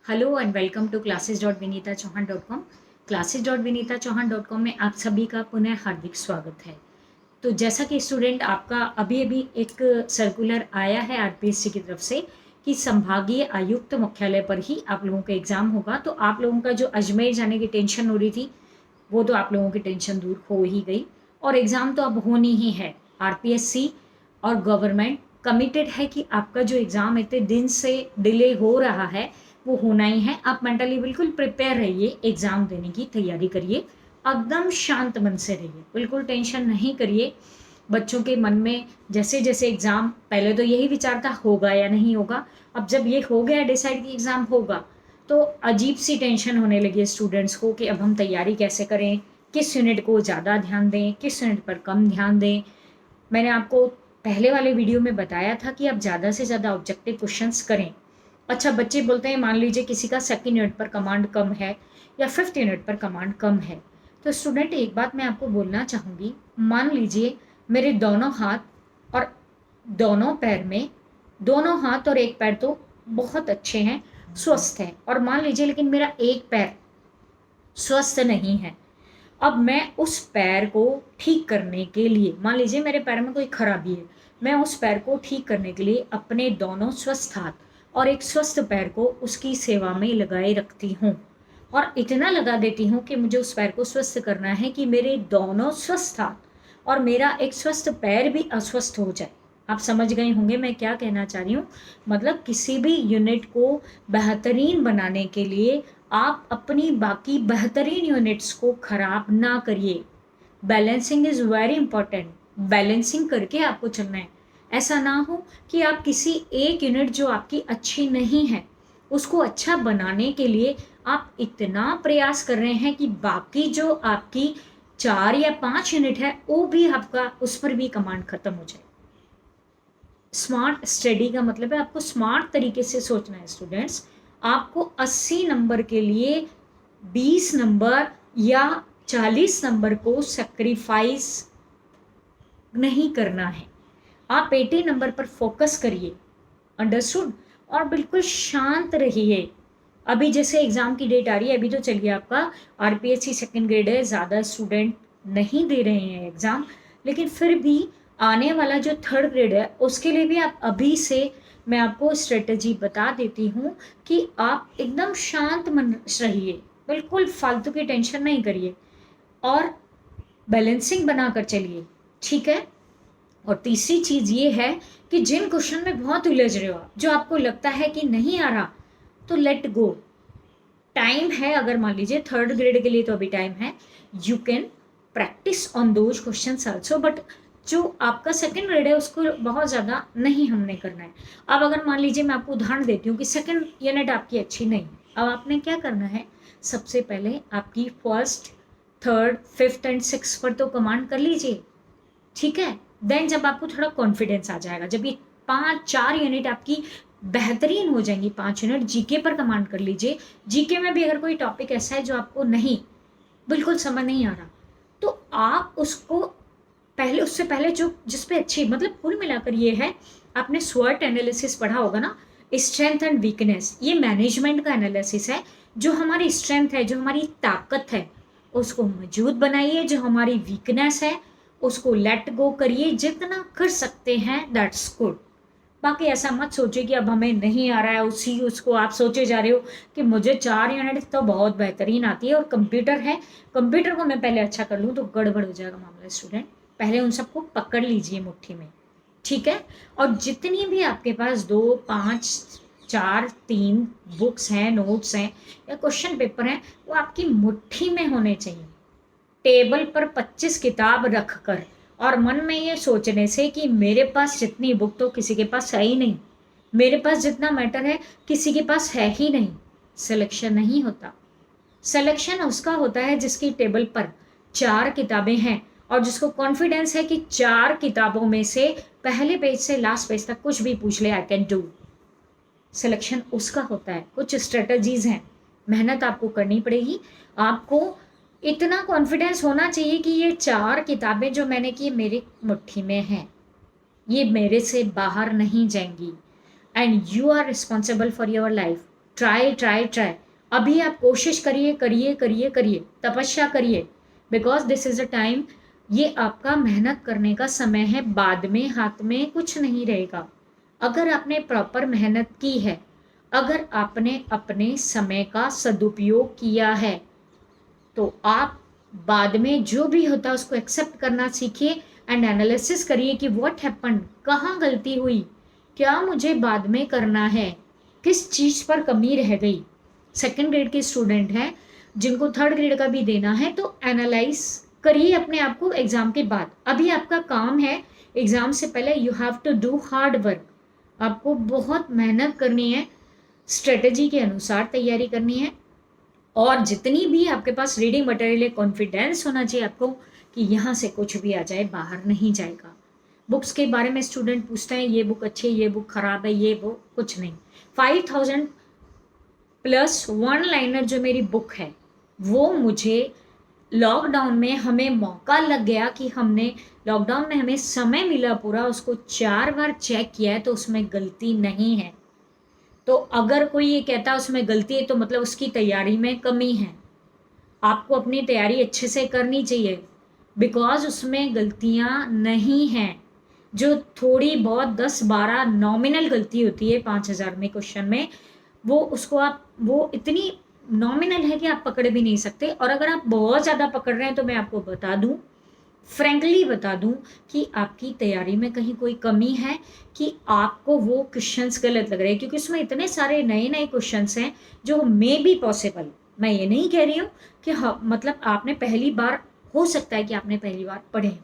Hello and welcome to classes.vinitachauhan.com। classes.vinitachauhan.com में आप सभी का पुनः हार्दिक स्वागत है। तो जैसा कि स्टूडेंट आपका अभी अभी एक सर्कुलर आया है आरपीएससी की तरफ से कि संभागीय आयुक्त मुख्यालय पर ही आप लोगों का एग्ज़ाम होगा। तो आप लोगों का जो अजमेर जाने की टेंशन हो रही थी वो तो आप लोगों की टेंशन दूर हो ही गई और एग्ज़ाम तो अब होनी ही है। आरपीएससी और गवर्नमेंट कमिटेड है कि आपका जो एग्ज़ाम इतने दिन से डिले हो रहा है वो होना ही है। आप मेंटली बिल्कुल प्रिपेयर रहिए, एग्ज़ाम देने की तैयारी करिए, एकदम शांत मन से रहिए, बिल्कुल टेंशन नहीं करिए। बच्चों के मन में जैसे जैसे एग्ज़ाम, पहले तो यही विचार था होगा या नहीं होगा, अब जब ये हो गया डिसाइड कि एग्ज़ाम होगा तो अजीब सी टेंशन होने लगी है स्टूडेंट्स को कि अब हम तैयारी कैसे करें, किस यूनिट को ज़्यादा ध्यान दें, किस यूनिट पर कम ध्यान दें। मैंने आपको पहले वाले वीडियो में बताया था कि आप ज़्यादा से ज़्यादा ऑब्जेक्टिव क्वेश्चंस करें। अच्छा, बच्चे बोलते हैं मान लीजिए किसी का सेकंड यूनिट पर कमांड कम है या फिफ्थ यूनिट पर कमांड कम है, तो स्टूडेंट एक बात मैं आपको बोलना चाहूँगी। मान लीजिए मेरे दोनों हाथ और दोनों पैर में, दोनों हाथ और एक पैर तो बहुत अच्छे हैं, स्वस्थ है, और मान लीजिए लेकिन मेरा एक पैर स्वस्थ नहीं है। अब मैं उस पैर को ठीक करने के लिए, मान लीजिए मेरे पैर में कोई खराबी है, मैं उस पैर को ठीक करने के लिए अपने दोनों स्वस्थ हाथ और एक स्वस्थ पैर को उसकी सेवा में लगाए रखती हूँ और इतना लगा देती हूँ कि मुझे उस पैर को स्वस्थ करना है कि मेरे दोनों स्वस्थ हाथ और मेरा एक स्वस्थ पैर भी अस्वस्थ हो जाए। आप समझ गए होंगे मैं क्या कहना चाह रही हूँ। मतलब किसी भी यूनिट को बेहतरीन बनाने के लिए आप अपनी बाकी बेहतरीन यूनिट्स को खराब ना करिए। Balancing is very important. Balancing करके आपको चलना है। ऐसा ना हो कि आप किसी एक यूनिट जो आपकी अच्छी नहीं है उसको अच्छा बनाने के लिए आप इतना प्रयास कर रहे हैं कि बाकी जो आपकी 4 या 5 यूनिट है वो भी आपका उस पर भी कमांड खत्म हो जाए। स्मार्ट स्टडी का मतलब है आपको स्मार्ट तरीके से सोचना है स्टूडेंट्स। आपको 80 नंबर के लिए 20 नंबर या 40 नंबर को सेक्रीफाइस नहीं करना है। आप 80 नंबर पर फोकस करिए, अंडरस्टूड, और बिल्कुल शांत रहिए। अभी जैसे एग्ज़ाम की डेट आ रही है, अभी तो चलिए आपका आरपीएससी सेकंड ग्रेड है, ज़्यादा स्टूडेंट नहीं दे रहे हैं एग्ज़ाम, लेकिन फिर भी आने वाला जो थर्ड ग्रेड है उसके लिए भी आप अभी से मैं आपको स्ट्रेटजी बता देती हूँ कि आप एकदम शांत मन रहिए, बिल्कुल फालतू की टेंशन नहीं करिए और बैलेंसिंग बनाकर चलिए, ठीक है। और तीसरी चीज़ ये है कि जिन क्वेश्चन में बहुत उलझ रहे हो आप, जो आपको लगता है कि नहीं आ रहा, तो लेट गो। टाइम है, अगर मान लीजिए थर्ड ग्रेड के लिए तो अभी टाइम है, you can practice on those questions also, but जो आपका सेकंड ग्रेड है उसको बहुत ज़्यादा नहीं हमने करना है। अब अगर मान लीजिए मैं आपको उदाहरण देती हूँ कि सेकंड यूनिट आपकी अच्छी नहीं है, अब आपने क्या करना है, सबसे पहले आपकी first third fifth and six पर तो कमांड कर लीजिए, ठीक है। देन जब आपको थोड़ा कॉन्फिडेंस आ जाएगा, जब ये 5-4 यूनिट आपकी बेहतरीन हो जाएंगी, 5 यूनिट जीके पर कमांड कर लीजिए। जीके में भी अगर कोई टॉपिक ऐसा है जो आपको नहीं, बिल्कुल समझ नहीं आ रहा, तो आप उसको पहले, उससे पहले जो जिस पे अच्छी, मतलब कुल मिलाकर ये है, आपने स्वॉट एनालिसिस पढ़ा होगा ना, स्ट्रेंथ एंड वीकनेस, ये मैनेजमेंट का एनालिसिस है। जो हमारी स्ट्रेंथ है, जो हमारी ताकत है, उसको मजबूत बनाइए, जो हमारी वीकनेस है उसको लेट गो करिए, जितना कर सकते हैं दैट्स गुड। बाकी ऐसा मत सोचिए कि अब हमें नहीं आ रहा है, उसी उसको आप सोचे जा रहे हो कि मुझे 4 यूनिट तो बहुत बेहतरीन आती है और कंप्यूटर है, कंप्यूटर को मैं पहले अच्छा कर लूँ, तो गड़बड़ हो जाएगा मामला स्टूडेंट। पहले उन सबको पकड़ लीजिए मुट्ठी में, ठीक है। और जितनी भी आपके पास 2, 5, 4, 3 बुक्स हैं, नोट्स हैं या क्वेश्चन पेपर हैं, वो आपकी मुट्ठी में होने चाहिए। टेबल पर 25 किताब रख कर और मन में ये सोचने से कि मेरे पास जितनी बुक तो किसी के पास है ही नहीं, मेरे पास जितना मैटर है किसी के पास है ही नहीं, सिलेक्शन नहीं होता। सिलेक्शन उसका होता है जिसकी टेबल पर 4 किताबें हैं और जिसको कॉन्फिडेंस है कि 4 किताबों में से पहले पेज से लास्ट पेज तक कुछ भी पूछ ले, आई कैन डू। सिलेक्शन उसका होता है। कुछ स्ट्रेटजीज हैं, मेहनत आपको करनी पड़ेगी। आपको इतना कॉन्फिडेंस होना चाहिए कि ये 4 किताबें जो मैंने की मेरी मुट्ठी में हैं, ये मेरे से बाहर नहीं जाएंगी, and you are responsible for your life. Try try try. अभी आप कोशिश करिए करिए करिए करिए, तपस्या करिए, because this is a time, ये आपका मेहनत करने का समय है, बाद में हाथ में कुछ नहीं रहेगा। अगर आपने प्रॉपर मेहनत की है, अगर आपने अपने समय का सदुपयोग किया है, तो आप बाद में जो भी होता है उसको एक्सेप्ट करना सीखिए एंड एनालिसिस करिए कि व्हाट हैपेंड, कहाँ गलती हुई, क्या मुझे बाद में करना है, किस चीज़ पर कमी रह गई। सेकेंड ग्रेड के स्टूडेंट हैं जिनको थर्ड ग्रेड का भी देना है, तो एनालाइज करिए अपने आप को एग्जाम के बाद। अभी आपका काम है एग्जाम से पहले you have to do hard work, आपको बहुत मेहनत करनी है, स्ट्रेटजी के अनुसार तैयारी करनी है, और जितनी भी आपके पास रीडिंग मटेरियल है, कॉन्फिडेंस होना चाहिए आपको कि यहाँ से कुछ भी आ जाए बाहर नहीं जाएगा। बुक्स के बारे में स्टूडेंट पूछते हैं ये बुक अच्छी है, ये बुक खराब है, ये वो कुछ नहीं। 5000 प्लस वन लाइनर जो मेरी बुक है, वो मुझे लॉकडाउन में हमें मौका लग गया कि हमने लॉकडाउन में हमें समय मिला पूरा, उसको 4 बार चेक किया है, तो उसमें गलती नहीं है। तो अगर कोई ये कहता है उसमें गलती है, तो मतलब उसकी तैयारी में कमी है। आपको अपनी तैयारी अच्छे से करनी चाहिए, बिकॉज उसमें गलतियां नहीं हैं। जो थोड़ी बहुत 10-12 नॉमिनल गलती होती है 5000 में क्वेश्चन में, वो उसको आप, वो इतनी नॉमिनल है कि आप पकड़ भी नहीं सकते। और अगर आप बहुत ज़्यादा पकड़ रहे हैं, तो मैं आपको बता दूं, फ्रैंकली बता दूं कि आपकी तैयारी में कहीं कोई कमी है, कि आपको वो क्वेश्चंस गलत लग रहे हैं, क्योंकि उसमें इतने सारे नए नए क्वेश्चंस हैं जो मे बी पॉसिबल। मैं ये नहीं कह रही हूँ कि मतलब आपने पहली बार, हो सकता है कि आपने पहली बार पढ़े हो,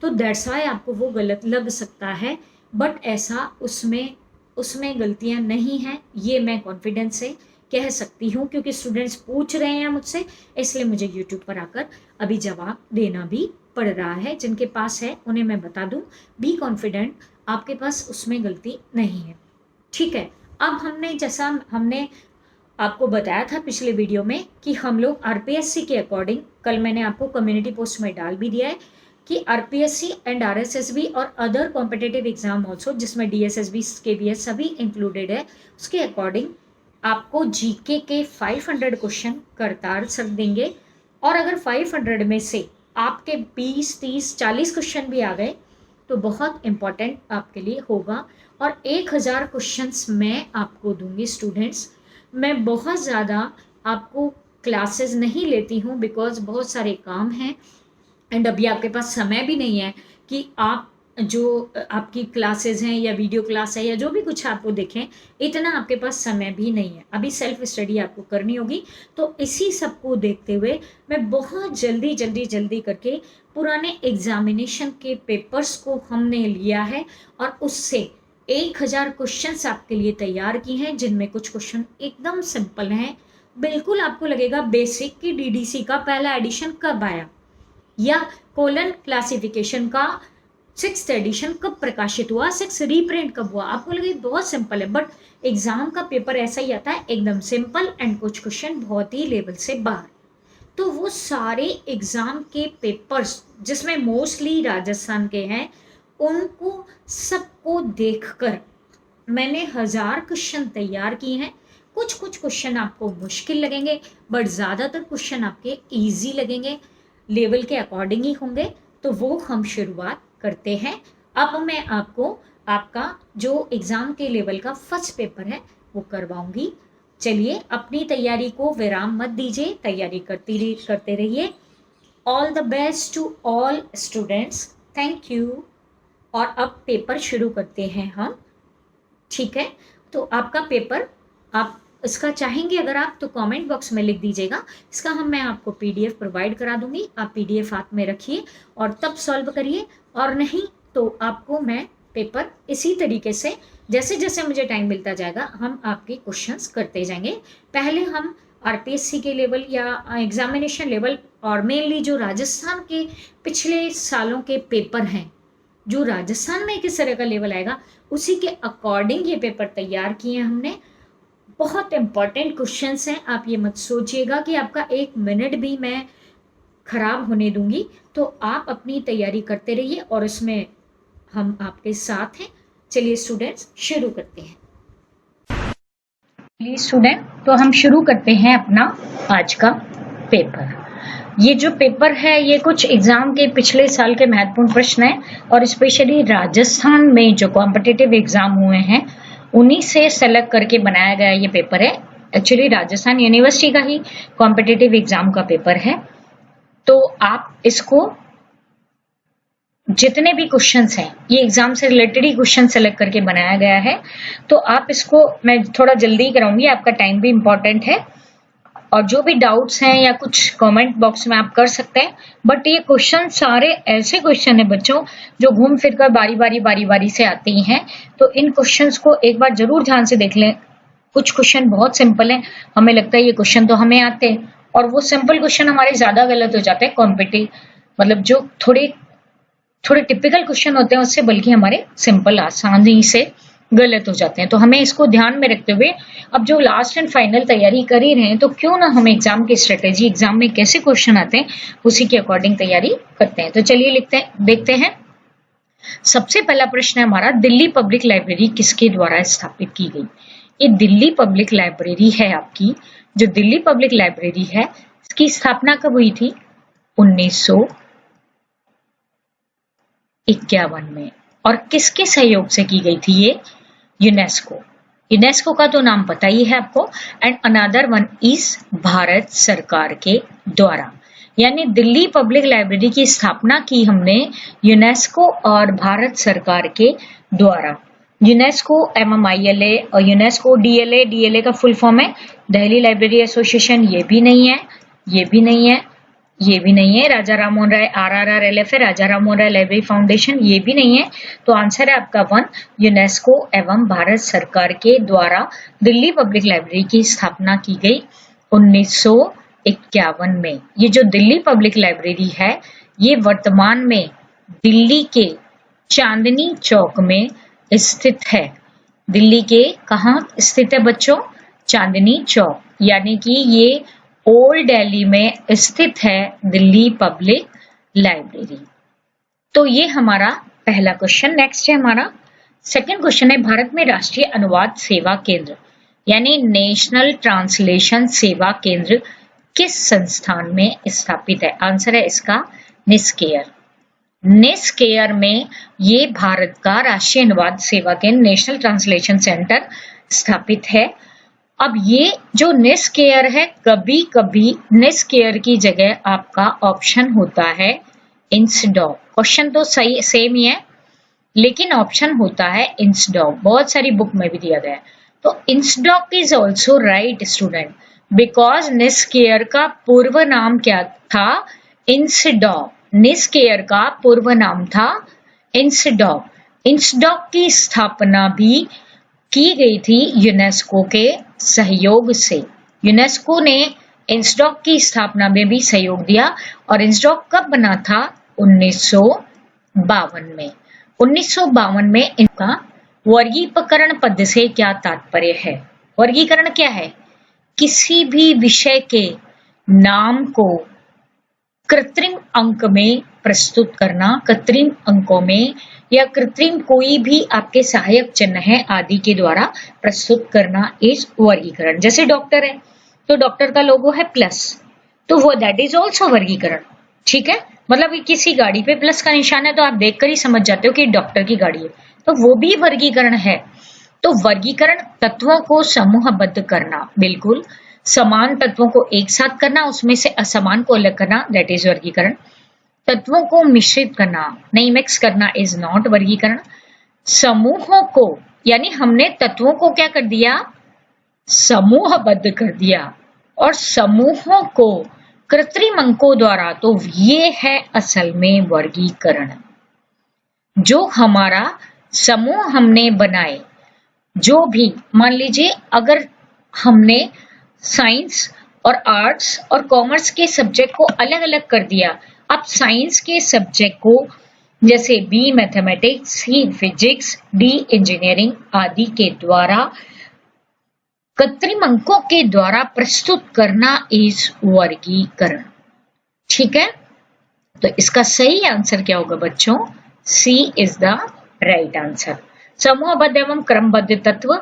तो दैट्स वाई आपको वो गलत लग सकता है, बट ऐसा उसमें उसमें गलतियां नहीं हैं, ये मैं कॉन्फिडेंस से कह सकती हूँ, क्योंकि स्टूडेंट्स पूछ रहे हैं मुझसे, इसलिए मुझे यूट्यूब पर आकर अभी जवाब देना भी पड़ रहा है। जिनके पास है उन्हें मैं बता दूं, बी कॉन्फिडेंट, आपके पास उसमें गलती नहीं है। ठीक है, अब जैसा हमने आपको बताया था पिछले वीडियो में कि हम लोग आरपीएससी के अकॉर्डिंग, कल मैंने आपको कम्युनिटी पोस्ट में डाल भी दिया है कि आरपीएससी एंड आरएसएसबी और अदर कॉम्पिटेटिव एग्जाम ऑल्सो, जिसमें डीएसएसबी केवीएस सभी इंक्लूडेड है, उसके अकॉर्डिंग आपको जीके के 500 क्वेश्चन करतार सर देंगे। और अगर 500 में से आपके 20, 30, 40 क्वेश्चन भी आ गए, तो बहुत इंपॉर्टेंट आपके लिए होगा। और 1000 क्वेश्चंस मैं आपको दूंगी स्टूडेंट्स। मैं बहुत ज़्यादा आपको क्लासेस नहीं लेती हूँ, बिकॉज बहुत सारे काम हैं, एंड अभी आपके पास समय भी नहीं है कि आप जो आपकी क्लासेस हैं या वीडियो क्लास है या जो भी कुछ आपको देखें, इतना आपके पास समय भी नहीं है। अभी सेल्फ स्टडी आपको करनी होगी। तो इसी सब को देखते हुए मैं बहुत जल्दी जल्दी जल्दी करके पुराने एग्जामिनेशन के पेपर्स को हमने लिया है, और उससे 1000 क्वेश्चंस आपके लिए तैयार की हैं, जिनमें कुछ क्वेश्चन एकदम सिंपल हैं। बिल्कुल आपको लगेगा बेसिक की डीडीसी का पहला एडिशन कब आया, या कोलन क्लासिफिकेशन का 6th एडिशन कब प्रकाशित हुआ, 6 रीप्रिंट कब हुआ। आपको लगे बहुत सिंपल है, बट एग्जाम का पेपर ऐसा ही आता है, एकदम सिंपल, एंड कुछ क्वेश्चन बहुत ही लेवल से बाहर। तो वो सारे एग्जाम के पेपर्स जिसमें मोस्टली राजस्थान के हैं, उनको सबको देखकर मैंने 1000 क्वेश्चन तैयार किए हैं। कुछ कुछ क्वेश्चन आपको मुश्किल लगेंगे, बट ज़्यादातर क्वेश्चन आपके इजी लगेंगे, लेवल के अकॉर्डिंग ही होंगे। तो वो हम शुरुआत करते हैं। अब मैं आपको आपका जो एग्ज़ाम के लेवल का फर्स्ट पेपर है वो करवाऊंगी। चलिए, अपनी तैयारी को विराम मत दीजिए, तैयारी करते रहिए। All the best to all students, thank you. और अब पेपर शुरू करते हैं हम। ठीक है, तो आपका पेपर, आप इसका चाहेंगे अगर आप, तो कमेंट बॉक्स में लिख दीजिएगा। इसका मैं आपको पीडीएफ प्रोवाइड करा दूंगी, आप पीडीएफ हाथ में रखिए और तब सॉल्व करिए। और नहीं तो आपको मैं पेपर इसी तरीके से जैसे जैसे मुझे टाइम मिलता जाएगा, हम आपके क्वेश्चंस करते जाएंगे। पहले हम आरपीएससी के लेवल या एग्जामिनेशन लेवल, और मेनली जो राजस्थान के पिछले सालों के पेपर हैं, जो राजस्थान में किस तरह का लेवल आएगा, उसी के अकॉर्डिंग ये पेपर तैयार किए हैं हमने। बहुत इंपॉर्टेंट क्वेश्चंस हैं, आप ये मत सोचिएगा कि आपका 1 मिनट भी मैं खराब होने दूंगी। तो आप अपनी तैयारी करते रहिए और इसमें हम आपके साथ हैं। चलिए स्टूडेंट्स, शुरू करते हैं। स्टूडेंट, तो हम शुरू करते हैं अपना आज का पेपर। ये जो पेपर है ये कुछ एग्जाम के पिछले साल के महत्वपूर्ण प्रश्न है और स्पेशली राजस्थान में जो कॉम्पिटिटिव एग्जाम हुए हैं उन्हीं से सेलेक्ट करके बनाया गया ये पेपर है। एक्चुअली राजस्थान यूनिवर्सिटी का ही कॉम्पिटिटिव एग्जाम का पेपर है। तो आप इसको जितने भी क्वेश्चंस हैं ये एग्जाम से रिलेटेड ही क्वेश्चन सेलेक्ट करके बनाया गया है। तो आप इसको मैं थोड़ा जल्दी कराऊंगी, आपका टाइम भी इम्पोर्टेंट है और जो भी डाउट्स हैं या कुछ कमेंट बॉक्स में आप कर सकते हैं। बट ये क्वेश्चन सारे ऐसे क्वेश्चन है बच्चों जो घूम फिर कर बारी बारी से आते ही हैं। तो इन क्वेश्चंस को एक बार जरूर ध्यान से देख लें। कुछ क्वेश्चन बहुत सिंपल है, हमें लगता है ये क्वेश्चन तो हमें आते हैं, और वो सिंपल क्वेश्चन हमारे ज्यादा गलत हो जाते हैं कॉम्पिटिटिव, मतलब जो थोड़े टिपिकल क्वेश्चन होते हैं उससे बल्कि हमारे सिंपल आसानी से गलत हो जाते हैं। तो हमें इसको ध्यान में रखते हुए अब जो लास्ट एंड फाइनल तैयारी कर ही रहे हैं तो क्यों ना हम एग्जाम की स्ट्रेटेजी, एग्जाम में कैसे क्वेश्चन आते हैं उसी के अकॉर्डिंग तैयारी करते हैं। तो चलिए देखते हैं। सबसे पहला प्रश्न है हमारा, दिल्ली पब्लिक लाइब्रेरी किसके द्वारा स्थापित की गई? ये दिल्ली पब्लिक लाइब्रेरी है आपकी, जो दिल्ली पब्लिक लाइब्रेरी है इसकी स्थापना कब हुई थी? 1951 में। और किसके सहयोग से की गई थी ये? यूनेस्को का तो नाम पता ही है आपको। And another one is Bharat सरकार के द्वारा। यानी दिल्ली पब्लिक लाइब्रेरी की स्थापना की हमने यूनेस्को और भारत सरकार के द्वारा। यूनेस्को MMILA और यूनेस्को DLA का फुल फॉर्म है दिल्ली लाइब्रेरी एसोसिएशन। ये भी नहीं है, ये भी नहीं है, ये भी नहीं है। राजा राममोहन राय RRRLF है, राजा राममोहन राय लाइब्रेरी फाउंडेशन, ये भी नहीं है। तो आंसर है आपका 1, यूनेस्को एवं भारत सरकार के द्वारा दिल्ली पब्लिक लाइब्रेरी की स्थापना की गई 1951 में। ये जो दिल्ली पब्लिक लाइब्रेरी है ये वर्तमान में दिल्ली के चांदनी चौक में स्थित है। दिल्ली के कहाँ स्थित है बच्चों? चांदनी चौक, यानी कि ये ओल्ड दिल्ली में स्थित है दिल्ली पब्लिक लाइब्रेरी। तो ये हमारा पहला क्वेश्चन। नेक्स्ट है हमारा सेकंड क्वेश्चन है, भारत में राष्ट्रीय अनुवाद सेवा केंद्र यानी नेशनल ट्रांसलेशन सेवा केंद्र किस संस्थान में स्थापित है? आंसर है इसका निस्केयर में ये भारत का राष्ट्रीय अनुवाद सेवा केंद्र नेशनल ट्रांसलेशन सेंटर स्थापित है। अब ये जो निस्केयर है, कभी कभी निस्केयर की जगह आपका ऑप्शन होता है इंसडॉक। क्वेश्चन तो सही सेम ही है लेकिन ऑप्शन होता है इंसडॉक, बहुत सारी बुक में भी दिया गया है। तो INSDOC is also right student, because NISCAIR का पूर्व नाम क्या था? इंसडॉक। निस्केयर का पूर्व नाम था इंसडॉक। इंसडॉक की स्थापना भी की गई थी यूनेस्को के सहयोग से। यूनेस्को ने इंसडॉक की स्थापना में भी सहयोग दिया। और इंसडॉक कब बना था? 1952 में। 1952 में इनका वर्गीकरण पद से क्या तात्पर्य है? वर्गीकरण क्या है? किसी भी विषय के नाम को कृत्रिम अंक में प्रस्तुत करना, कृत्रिम अंकों में या कृत्रिम कोई भी आपके सहायक चिन्ह है आदि के द्वारा प्रस्तुत करना इस वर्गीकरण। जैसे डॉक्टर है तो डॉक्टर का लोगो है प्लस, तो वो दैट इज ऑल्सो वर्गीकरण। ठीक है, मतलब किसी गाड़ी पे प्लस का निशान है तो आप देखकर ही समझ जाते हो कि डॉक्टर की गाड़ी है, तो वो भी वर्गीकरण है। तो वर्गीकरण तत्वों को समूहबद्ध करना, बिल्कुल समान तत्वों को एक साथ करना, उसमें से असमान को अलग करना, दैट इज वर्गीकरण। तत्वों को मिश्रित करना, नहीं मिक्स करना, इज नॉट वर्गीकरण। समूहों को, यानी हमने तत्वों को क्या कर दिया? समूहबद्ध कर दिया। और समूहों को कृत्रिम अंकों द्वारा, तो ये है असल में वर्गीकरण। जो हमारा समूह हमने बनाए, जो भी मान लीजिए अगर हमने साइंस और आर्ट्स और कॉमर्स के सब्जेक्ट को अलग अलग कर दिया, अब साइंस के सब्जेक्ट को जैसे B mathematics, C physics, D engineering आदि के द्वारा कृत्रिम अंकों के द्वारा प्रस्तुत करना इस वर्गीकरण। ठीक है, तो इसका सही आंसर क्या होगा बच्चों? C is the right answer. समूहबद्ध एवं क्रमबद्ध तत्व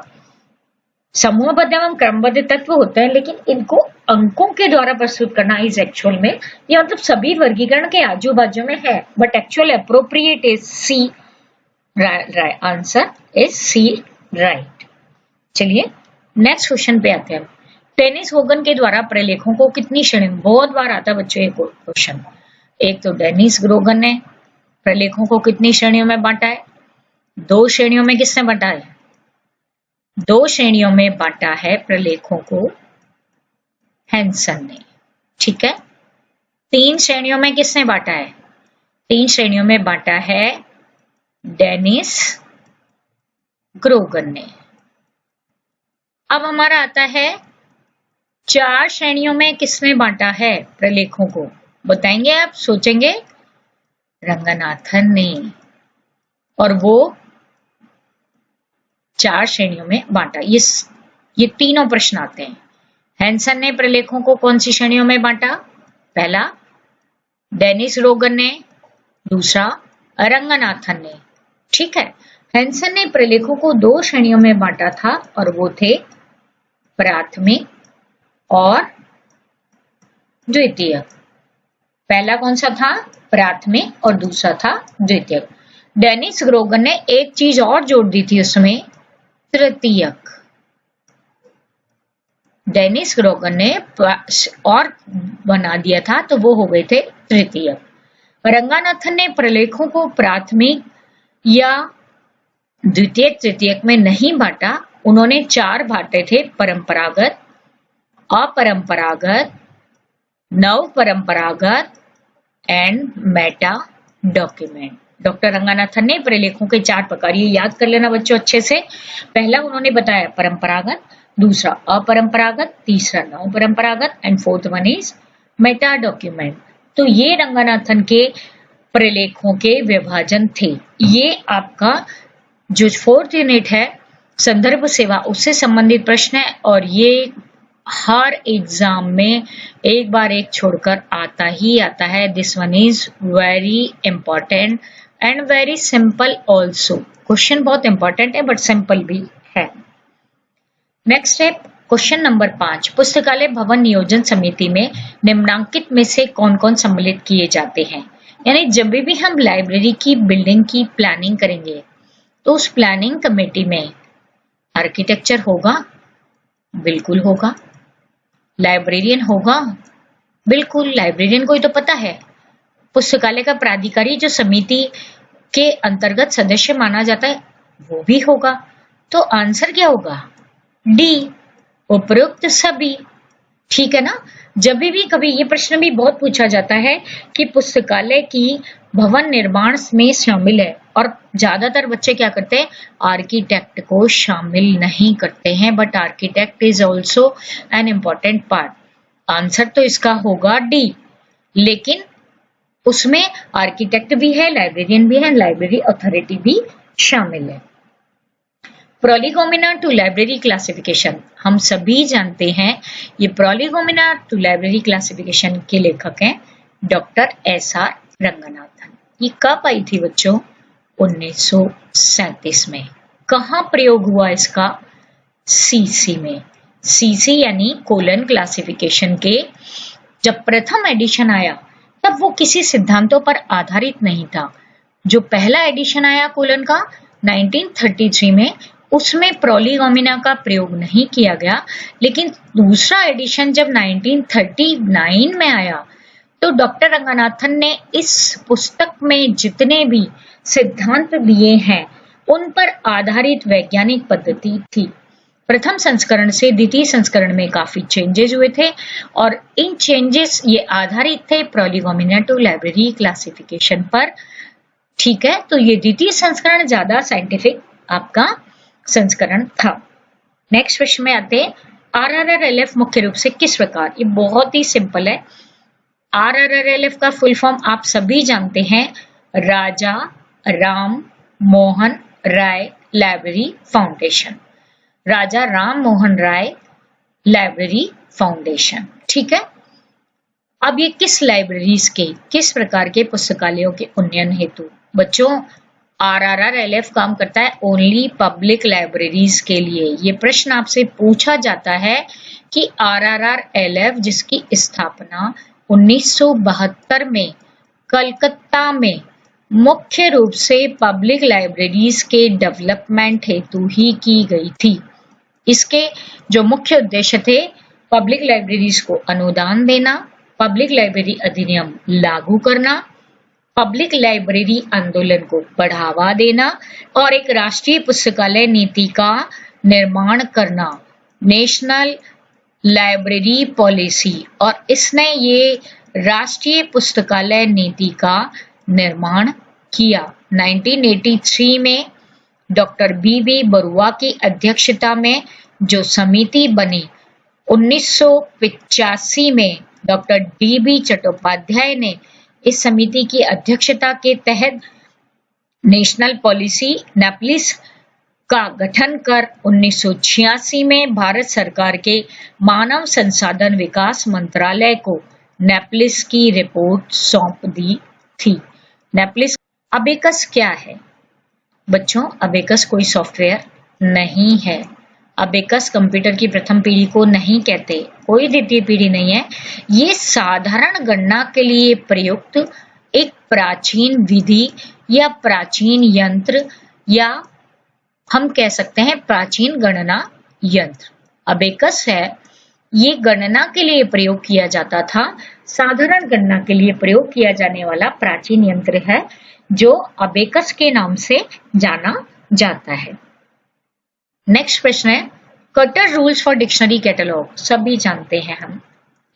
समूहबद्ध एवं क्रमबद्ध तत्व होते हैं, लेकिन इनको अंकों के द्वारा प्रस्तुत करना इज एक्चुअल में, ये मतलब सभी वर्गीकरण के आजू बाजू में है, but actual appropriate is C, answer is C, right. चलिए नेक्स्ट क्वेश्चन पे आते हैं। डेनिस होगन के द्वारा प्रलेखों को कितनी श्रेणी में, बहुत बार आता है बच्चों ये क्वेश्चन। एक तो डेनिस ग्रोगन ने प्रलेखों को कितनी श्रेणियों में बांटा है? 2 श्रेणियों में किसने बांटा है? 2 श्रेणियों में बांटा है प्रलेखों को हैंसन ने, ठीक है। 3 श्रेणियों में किसने बांटा है? 3 श्रेणियों में बांटा है डेनिस ग्रोगन ने। अब हमारा आता है 4 श्रेणियों में किसने बांटा है प्रलेखों को, बताएंगे आप, सोचेंगे? रंगनाथन ने, और वो 4 श्रेणियों में बांटा। ये तीनों प्रश्न आते हैं। हैंसन ने प्रलेखों को कौन सी श्रेणियों में बांटा? पहला डेनिस ग्रोगन ने, दूसरा रंगनाथन ने, ठीक है। हैंसन ने प्रलेखों को 2 श्रेणियों में बांटा था, और वो थे प्राथमिक और द्वितीयक। पहला कौन सा था? प्राथमिक, और दूसरा था द्वितीयक। डेनिस ग्रोगन ने एक चीज और जोड़ दी थी उसमें, तृतीयक। डेनिस ग्रोगन ने और बना दिया था, तो वो हो गए थे तृतीयक। रंगनाथन ने प्रलेखों को प्राथमिक या द्वितीयक तृतीयक में नहीं बांटा, उन्होंने 4 बांटे थे, परंपरागत, अपरंपरागत, नव परंपरागत and Meta document. Doctor Ranganathan ने प्रलेखों के 4 प्रकार, ये याद कर लेना बच्चों अच्छे से। पहला उन्होंने बताया परंपरागत, दूसरा अपरंपरागत, तीसरा नव परंपरागत and 4th one is Meta document. तो ये रंगनाथन के प्रलेखों के विभाजन थे। ये आपका जो 4th यूनिट है संदर्भ सेवा, उससे संबंधित प्रश्न है, और ये हर एग्जाम में एक बार एक छोड़कर आता ही आता है। This one is very important and very simple also. Question बहुत इंपॉर्टेंट है बट सिंपल भी है। नेक्स्ट है क्वेश्चन नंबर 5। पुस्तकालय भवन नियोजन समिति में निम्नांकित में से कौन कौन सम्मिलित किए जाते हैं? यानी जब भी हम लाइब्रेरी की बिल्डिंग की प्लानिंग करेंगे तो उस प्लानिंग कमेटी में आर्किटेक्चर होगा, बिल्कुल होगा। लाइब्रेरियन होगा, बिल्कुल, लाइब्रेरियन को ही तो पता है। पुस्तकालय का प्राधिकारी जो समिति के अंतर्गत सदस्य माना जाता है वो भी होगा। तो आंसर क्या होगा? डी, उपरोक्त सभी, ठीक है ना। जब भी कभी ये प्रश्न भी बहुत पूछा जाता है कि पुस्तकालय की भवन निर्माण में शामिल है, और ज्यादातर बच्चे क्या करते हैं? आर्किटेक्ट को शामिल नहीं करते हैं, but architect is also an important part. Answer तो इसका होगा डी, लेकिन उसमें आर्किटेक्ट भी है, लाइब्रेरियन भी है, लाइब्रेरी अथॉरिटी भी शामिल है। प्रोलिगोमिना टू लाइब्रेरी क्लासिफिकेशन, हम सभी जानते हैं ये प्रोलिगोमिना टू लाइब्रेरी क्लासिफिकेशन के लेखक हैं डॉक्टर एस.आर. रंगनाथन। ये कब आई थी बच्चों? 1937 में। कहाँ प्रयोग हुआ इसका? सीसी में। सीसी यानी कोलन क्लासिफिकेशन के जब प्रथम एडिशन आया तब वो किसी सिद्धांतों पर आधारित नहीं था। जो पहला एडिशन आया कोलन का 1933 में, उसमें प्रोलिगोमिना का प्रयोग नहीं किया गया, लेकिन दूसरा एडिशन जब 1939 में आया तो डॉक्टर रंगनाथन ने इस पुस्तक में जितने भी सिद्धांत दिए हैं उन पर आधारित वैज्ञानिक पद्धति थी। प्रथम संस्करण से द्वितीय संस्करण में काफी चेंजेस हुए थे, और इन चेंजेस ये आधारित थे प्रोलिगोमिना टू लाइब्रेरी क्लासिफिकेशन पर, ठीक है। तो ये द्वितीय संस्करण ज्यादा साइंटिफिक आपका संस्करण था। नेक्स्ट प्रश्न में आते हैं, RRRLF मुख्य रूप से किस प्रकार? ये बहुत ही सिंपल है। RRRLF का फुल फॉर्म आप सभी जानते हैं, राजा राम मोहन राय लाइब्रेरी फाउंडेशन। राजा राम मोहन राय लाइब्रेरी फाउंडेशन, ठीक है। अब ये किस लाइब्रेरीज के, किस प्रकार के पुस्तकालयों के उन्नयन हेतु? बच्चों RRR-LF काम करता है ओनली पब्लिक लाइब्रेरीज के लिए। ये प्रश्न आपसे पूछा जाता है कि RRR-LF जिसकी स्थापना 1972 में कलकत्ता में मुख्य रूप से पब्लिक लाइब्रेरीज के डेवलपमेंट हेतु ही की गई थी। इसके जो मुख्य उद्देश्य थे, पब्लिक लाइब्रेरीज को अनुदान देना, पब्लिक लाइब्रेरी अधिनियम लागू करना, पब्लिक लाइब्रेरी आंदोलन को बढ़ावा देना और एक राष्ट्रीय पुस्तकालय नीति का निर्माण करना, नेशनल लाइब्रेरी पॉलिसी। और इसने ये राष्ट्रीय पुस्तकालय नीति का निर्माण किया। 1983 में डॉक्टर बी बरुआ की अध्यक्षता में जो समिति बनी, 1985 में डॉक्टर डी चट्टोपाध्याय ने इस समिति की अध्यक्षता के तहत नेशनल पॉलिसी नेपलिस का गठन कर 1986 में भारत सरकार के मानव संसाधन विकास मंत्रालय को नेपलिस की रिपोर्ट सौंप दी थी। नेपलिस अबेकस क्या है बच्चों? अबेकस कोई सॉफ्टवेयर नहीं है। अबेकस कंप्यूटर की प्रथम पीढ़ी को नहीं कहते, कोई द्वितीय पीढ़ी नहीं है। ये साधारण गणना के लिए प्रयुक्त एक प्राचीन विधि या प्राचीन यंत्र, या हम कह सकते हैं प्राचीन गणना यंत्र। अबेकस है, ये गणना के लिए प्रयोग किया जाता था, साधारण गणना के लिए प्रयोग किया जाने वाला प्राचीन यंत्र है जो अबेकस के नाम से जाना जाता है। नेक्स्ट प्रश्न है, cutter rules for dictionary catalogue. सभी जानते हैं हम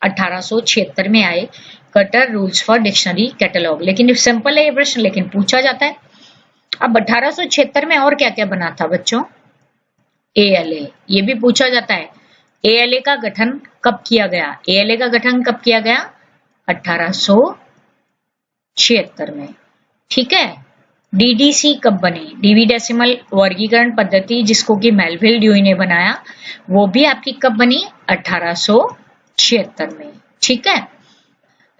1876 में आए cutter rules for dictionary catalogue. लेकिन सिंपल है ये प्रश्न, लेकिन पूछा जाता है। अब 1876 में और क्या क्या बना था बच्चों? ALA, ये भी पूछा जाता है। ALA का गठन कब किया गया? ALA का गठन कब किया गया? 1876 में। ठीक है। DDC कब बनी? डीवी डेसिमल वर्गीकरण पद्धति, जिसको कि मेलविल ड्यूई ने बनाया, वो भी आपकी कब बनी? 1876 में। ठीक है।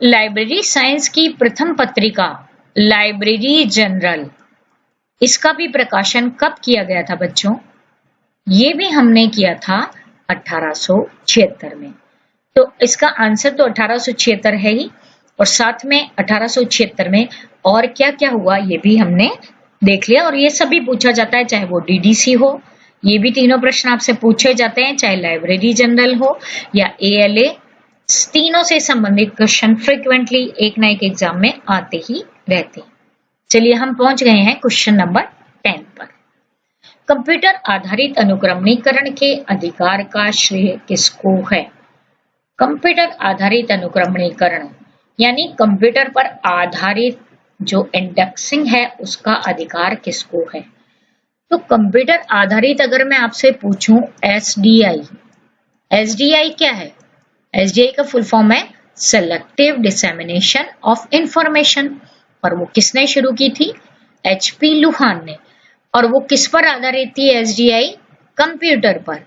लाइब्रेरी साइंस की प्रथम पत्रिका लाइब्रेरी जनरल, इसका भी प्रकाशन कब किया गया था बच्चों? ये भी हमने किया था 1876 में। तो इसका आंसर तो 1876 है ही, और साथ में 1876 में और क्या क्या हुआ ये भी हमने देख लिया। और ये सभी पूछा जाता है, चाहे वो DDC हो, ये भी तीनों प्रश्न आपसे पूछे जाते हैं, चाहे लाइब्रेरी जनरल हो या ALA, तीनों से संबंधित क्वेश्चन फ्रिक्वेंटली एक ना एक एग्जाम में आते ही रहते हैं। चलिए हम पहुंच गए हैं क्वेश्चन नंबर 10 पर। कंप्यूटर आधारित अनुक्रमणीकरण के अधिकार का श्रेय किसको है? कंप्यूटर आधारित अनुक्रमणीकरण यानी कंप्यूटर पर आधारित जो इंडेक्सिंग है उसका अधिकार किसको है? तो कंप्यूटर आधारित अगर मैं आपसे पूछूं SDI, SDI क्या है? SDI का फुल फॉर्म है सेलेक्टिव डिसेमिनेशन ऑफ इंफॉर्मेशन, और वो किसने शुरू की थी? HP लुहान ने। और वो किस पर आधारित थी SDI? कंप्यूटर पर।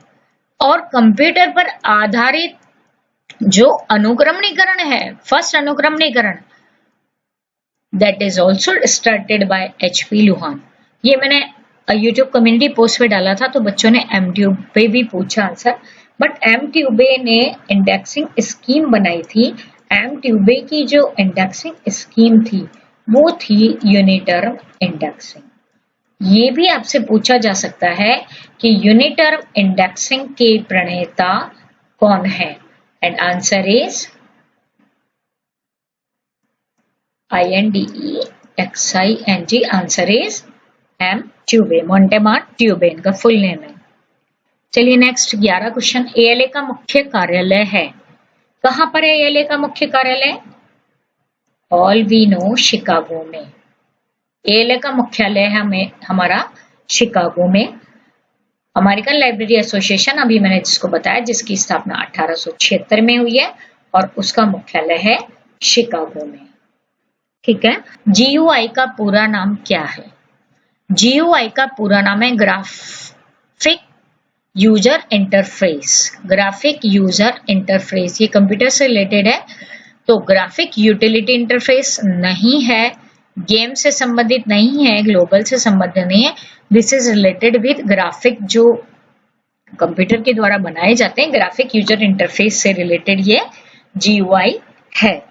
और कंप्यूटर पर आधारित जो अनुक्रमणीकरण है, फर्स्ट अनुक्रमणीकरण, that is also started by HP Luhn. ये मैंने YouTube कम्युनिटी पोस्ट पे डाला था, तो बच्चों ने MTube पे भी पूछा आंसर, बट MTube ने इंडेक्सिंग स्कीम बनाई थी। MTube की जो इंडेक्सिंग स्कीम थी वो थी यूनिटर्म इंडेक्सिंग। ये भी आपसे पूछा जा सकता है कि यूनिटर्म इंडेक्सिंग के प्रणेता कौन है? And answer is INDEXING। Answer is M. ट्यूबे, मोंटेमार्ट ट्यूबे इनका फुल नेम है। चलिए नेक्स्ट 11 क्वेश्चन। ALA का मुख्य कार्यालय है, कहां पर है ALA का मुख्य कार्यालय? ऑल वी नो शिकागो में। ALA का मुख्यालय है हमारा शिकागो में। अमेरिकन लाइब्रेरी एसोसिएशन, अभी मैंने जिसको बताया, जिसकी स्थापना 1876 में हुई है और उसका मुख्यालय है शिकागो में। ठीक है। GUI का पूरा नाम क्या है? GUI का पूरा नाम है graphic user interface. Graphic user interface, ये कंप्यूटर से रिलेटेड है, तो ग्राफिक यूटिलिटी इंटरफेस नहीं है, गेम से संबंधित नहीं है, ग्लोबल से संबंधित नहीं है। This is related with graphic जो कंप्यूटर के द्वारा बनाए जाते हैं, ग्राफिक यूजर इंटरफेस से रिलेटेड ये GUI है।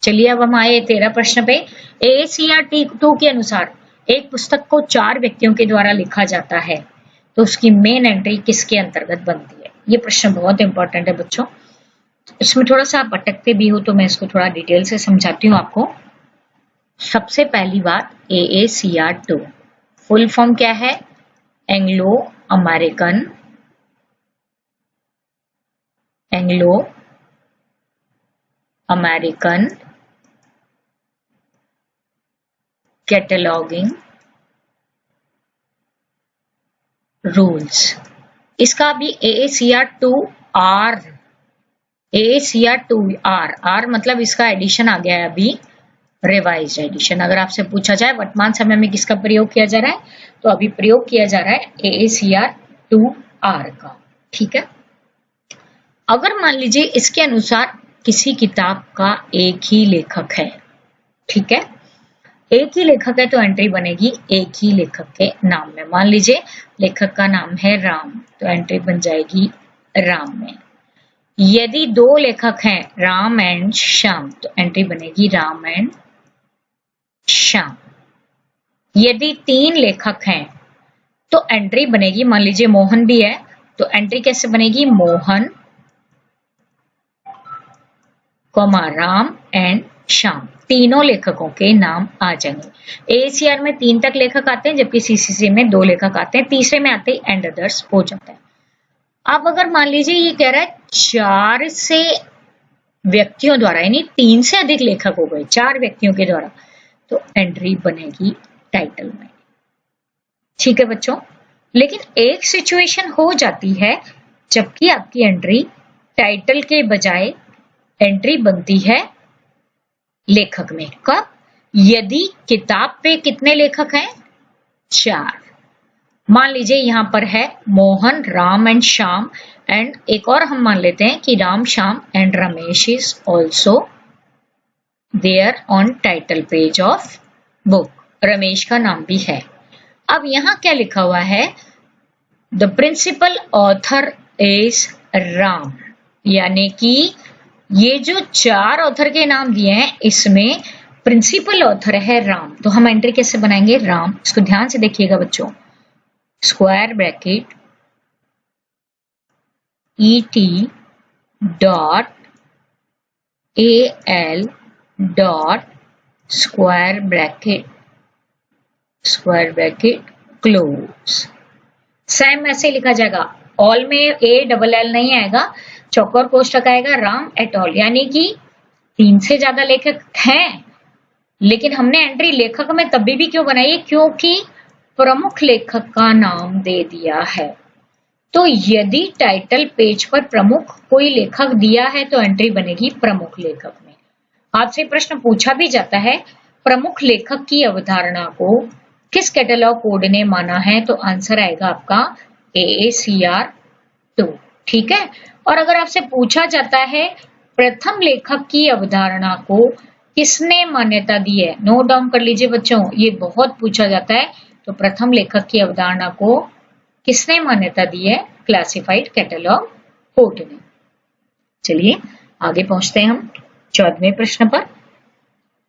चलिए अब हम आए 13 प्रश्न पे। AACR-2 के अनुसार एक पुस्तक को 4 व्यक्तियों के द्वारा लिखा जाता है, तो उसकी मेन एंट्री किसके अंतर्गत बनती है? ये प्रश्न बहुत इंपॉर्टेंट है बच्चों। इसमें थोड़ा सा आप अटकते भी हो तो मैं इसको थोड़ा डिटेल से समझाती हूँ आपको। सबसे पहली बात, AACR-2 फुल फॉर्म क्या है? Anglo American cataloguing rules. इसका भी AACR-2R, AACR-2R मतलब इसका एडिशन आ गया है अभी, रिवाइज्ड एडिशन। अगर आपसे पूछा जाए वर्तमान समय में किसका प्रयोग किया जा रहा है, तो अभी प्रयोग किया जा रहा है AACR-2R का। ठीक है। अगर मान लीजिए इसके अनुसार किसी किताब का एक ही लेखक है, ठीक है, एक ही लेखक है, तो एंट्री बनेगी एक ही लेखक के नाम में। मान लीजिए लेखक का नाम है राम, तो एंट्री बन जाएगी राम में। यदि 2 लेखक हैं, राम एंड श्याम, तो एंट्री बनेगी राम एंड श्याम। यदि 3 लेखक हैं तो एंट्री बनेगी, मान लीजिए मोहन भी है, तो एंट्री कैसे बनेगी? मोहन राम एंड श्याम, तीनों लेखकों के नाम आ जाएंगे। AACR में 3 तक लेखक आते हैं, जबकि CCC में 2 लेखक आते हैं, तीसरे में आते ही एंड अदर्स हो जाता है। अब अगर मान लीजिए ये कह रहा है 4 से व्यक्तियों द्वारा, यानी 3 से अधिक लेखक हो गए 4 व्यक्तियों के द्वारा, तो एंट्री बनेगी टाइटल में। ठीक है बच्चों, लेकिन एक सिचुएशन हो जाती है जबकि आपकी एंट्री टाइटल के बजाय एंट्री बनती है लेखक में। कब? यदि किताब पे कितने लेखक हैं? 4। मान लीजिए यहां पर है मोहन, राम एंड श्याम, एंड एक और हम मान लेते हैं कि Ram, Shyam and Ramesh is also there on title page of book. Ramesh का नाम भी है। अब यहां क्या लिखा हुआ है? The principal author is Ram, यानी कि ये जो 4 ऑथर के नाम दिए हैं इसमें प्रिंसिपल ऑथर है राम, तो हम एंट्री कैसे बनाएंगे? राम। इसको ध्यान से देखिएगा बच्चों, square bracket ET dot AL dot square bracket close. Same ऐसे लिखा जाएगा, ऑल में ALL नहीं आएगा, चौकोर कोष्ठक आएगा, राम एट ऑल, यानी कि 3 से ज्यादा लेखक हैं, लेकिन हमने एंट्री लेखक में तभी भी क्यों बनाई? क्योंकि प्रमुख लेखक का नाम दे दिया है। तो यदि टाइटल पेज पर प्रमुख कोई लेखक दिया है तो एंट्री बनेगी प्रमुख लेखक में। आपसे प्रश्न पूछा भी जाता है प्रमुख लेखक की अवधारणा को किस कैटलॉग कोड ने माना है, तो आंसर आएगा आपका AACR-2। ठीक है। और अगर आपसे पूछा जाता है प्रथम लेखक की अवधारणा को किसने मान्यता दी है, नोट डाउन कर लीजिए बच्चों, ये बहुत पूछा जाता है। तो प्रथम लेखक की अवधारणा को किसने मान्यता दी है? क्लासिफाइड कैटलॉग कोड ने। चलिए आगे पहुंचते हैं हम 14वें प्रश्न पर।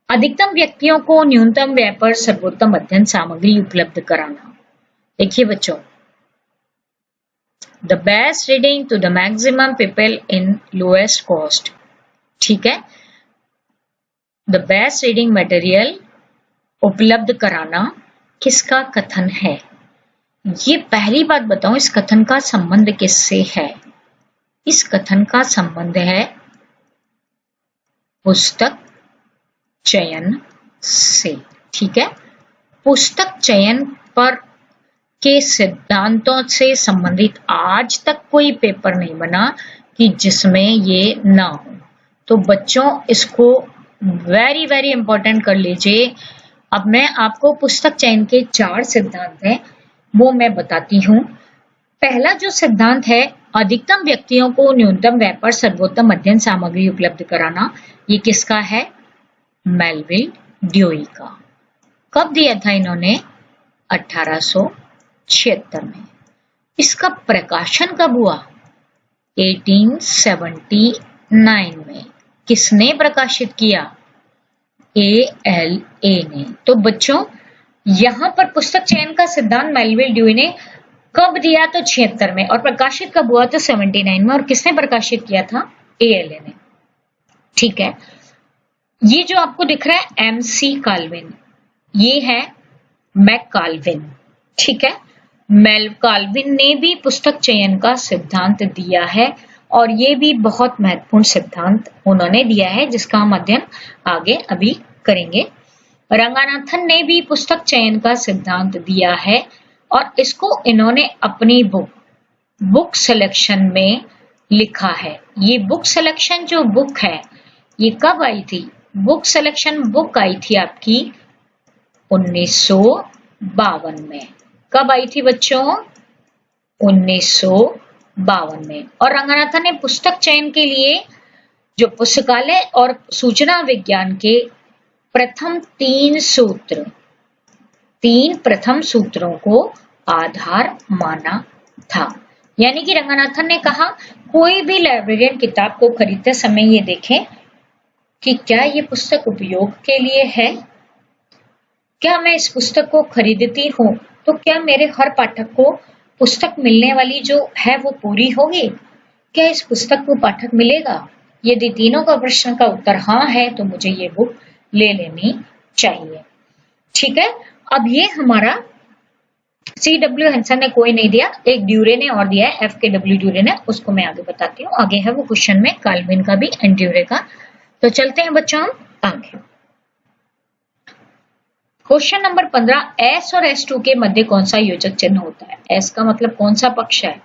अधिकतम व्यक्तियों को न्यूनतम व्यय पर सर्वोत्तम अध्ययन सामग्री उपलब्ध कराना। देखिए बच्चों, the best reading to the maximum people in lowest cost. ठीक है, द बेस्ट रीडिंग मटेरियल उपलब्ध कराना किसका कथन है? ये पहली बात बताऊं, इस कथन का संबंध किससे है? इस कथन का संबंध है पुस्तक चयन से। ठीक है, पुस्तक चयन पर के सिद्धांतों से संबंधित आज तक कोई पेपर नहीं बना कि जिसमें ये ना हो। तो बच्चों इसको वेरी वेरी इंपॉर्टेंट कर लीजिए। अब मैं आपको पुस्तक चयन के 4 सिद्धांत हैं वो मैं बताती हूँ। पहला जो सिद्धांत है, अधिकतम व्यक्तियों को न्यूनतम व्यय पर सर्वोत्तम अध्ययन सामग्री उपलब्ध कराना, ये किसका है? मेलविल ड्यूई का। कब दिया था इन्होंने? 1876 में। इसका प्रकाशन कब हुआ? 1879 में। किसने प्रकाशित किया? ALA ने। तो बच्चों यहां पर पुस्तक चयन का सिद्धांत मेलविल ड्यूई ने कब दिया? तो 76 में। और प्रकाशित कब हुआ? तो 79 में। और किसने प्रकाशित किया था? ALA ने। ठीक है, ये जो आपको दिख रहा है MC काल्विन, ये है मैकाल्विन। ठीक है, मैकाल्विन ने भी पुस्तक चयन का सिद्धांत दिया है और ये भी बहुत महत्वपूर्ण सिद्धांत उन्होंने दिया है जिसका हम अध्ययन आगे अभी करेंगे। रंगानाथन ने भी पुस्तक चयन का सिद्धांत दिया है और इसको इन्होंने अपनी बुक सिलेक्शन में लिखा है। ये बुक सिलेक्शन जो बुक है ये कब आई थी? बुक सिलेक्शन बुक आई थी आपकी 1952 में। कब आई थी बच्चों? 1952 में। और रंगनाथन ने पुस्तक चयन के लिए जो पुस्तकालय और सूचना विज्ञान के प्रथम 3 प्रथम सूत्रों को आधार माना था। यानी कि रंगनाथन ने कहा कोई भी लाइब्रेरियन किताब को खरीदते समय ये देखें कि क्या ये पुस्तक उपयोग के लिए है, क्या मैं इस पुस्तक को खरीदती हूँ तो क्या मेरे हर पाठक को पुस्तक मिलने वाली जो है वो पूरी होगी, क्या इस पुस्तक को पाठक मिलेगा। यदि तीनों का प्रश्न का उत्तर हाँ है तो मुझे ये बुक ले लेनी चाहिए। ठीक है, अब ये हमारा C.W. हेंसन ने कोई नहीं दिया, एक ड्यूरे ने और दिया है, F.K.W. ड्यूरे ने, उसको मैं आगे बताती हूँ। आगे है वो क्वेश्चन में काल्विन का भी एंड ड्यूरे का। तो चलते हैं बच्चों हम आगे। क्वेश्चन नंबर 15, S और S2 के मध्य कौन सा योजक चिन्ह होता है? S का मतलब कौन सा पक्ष है?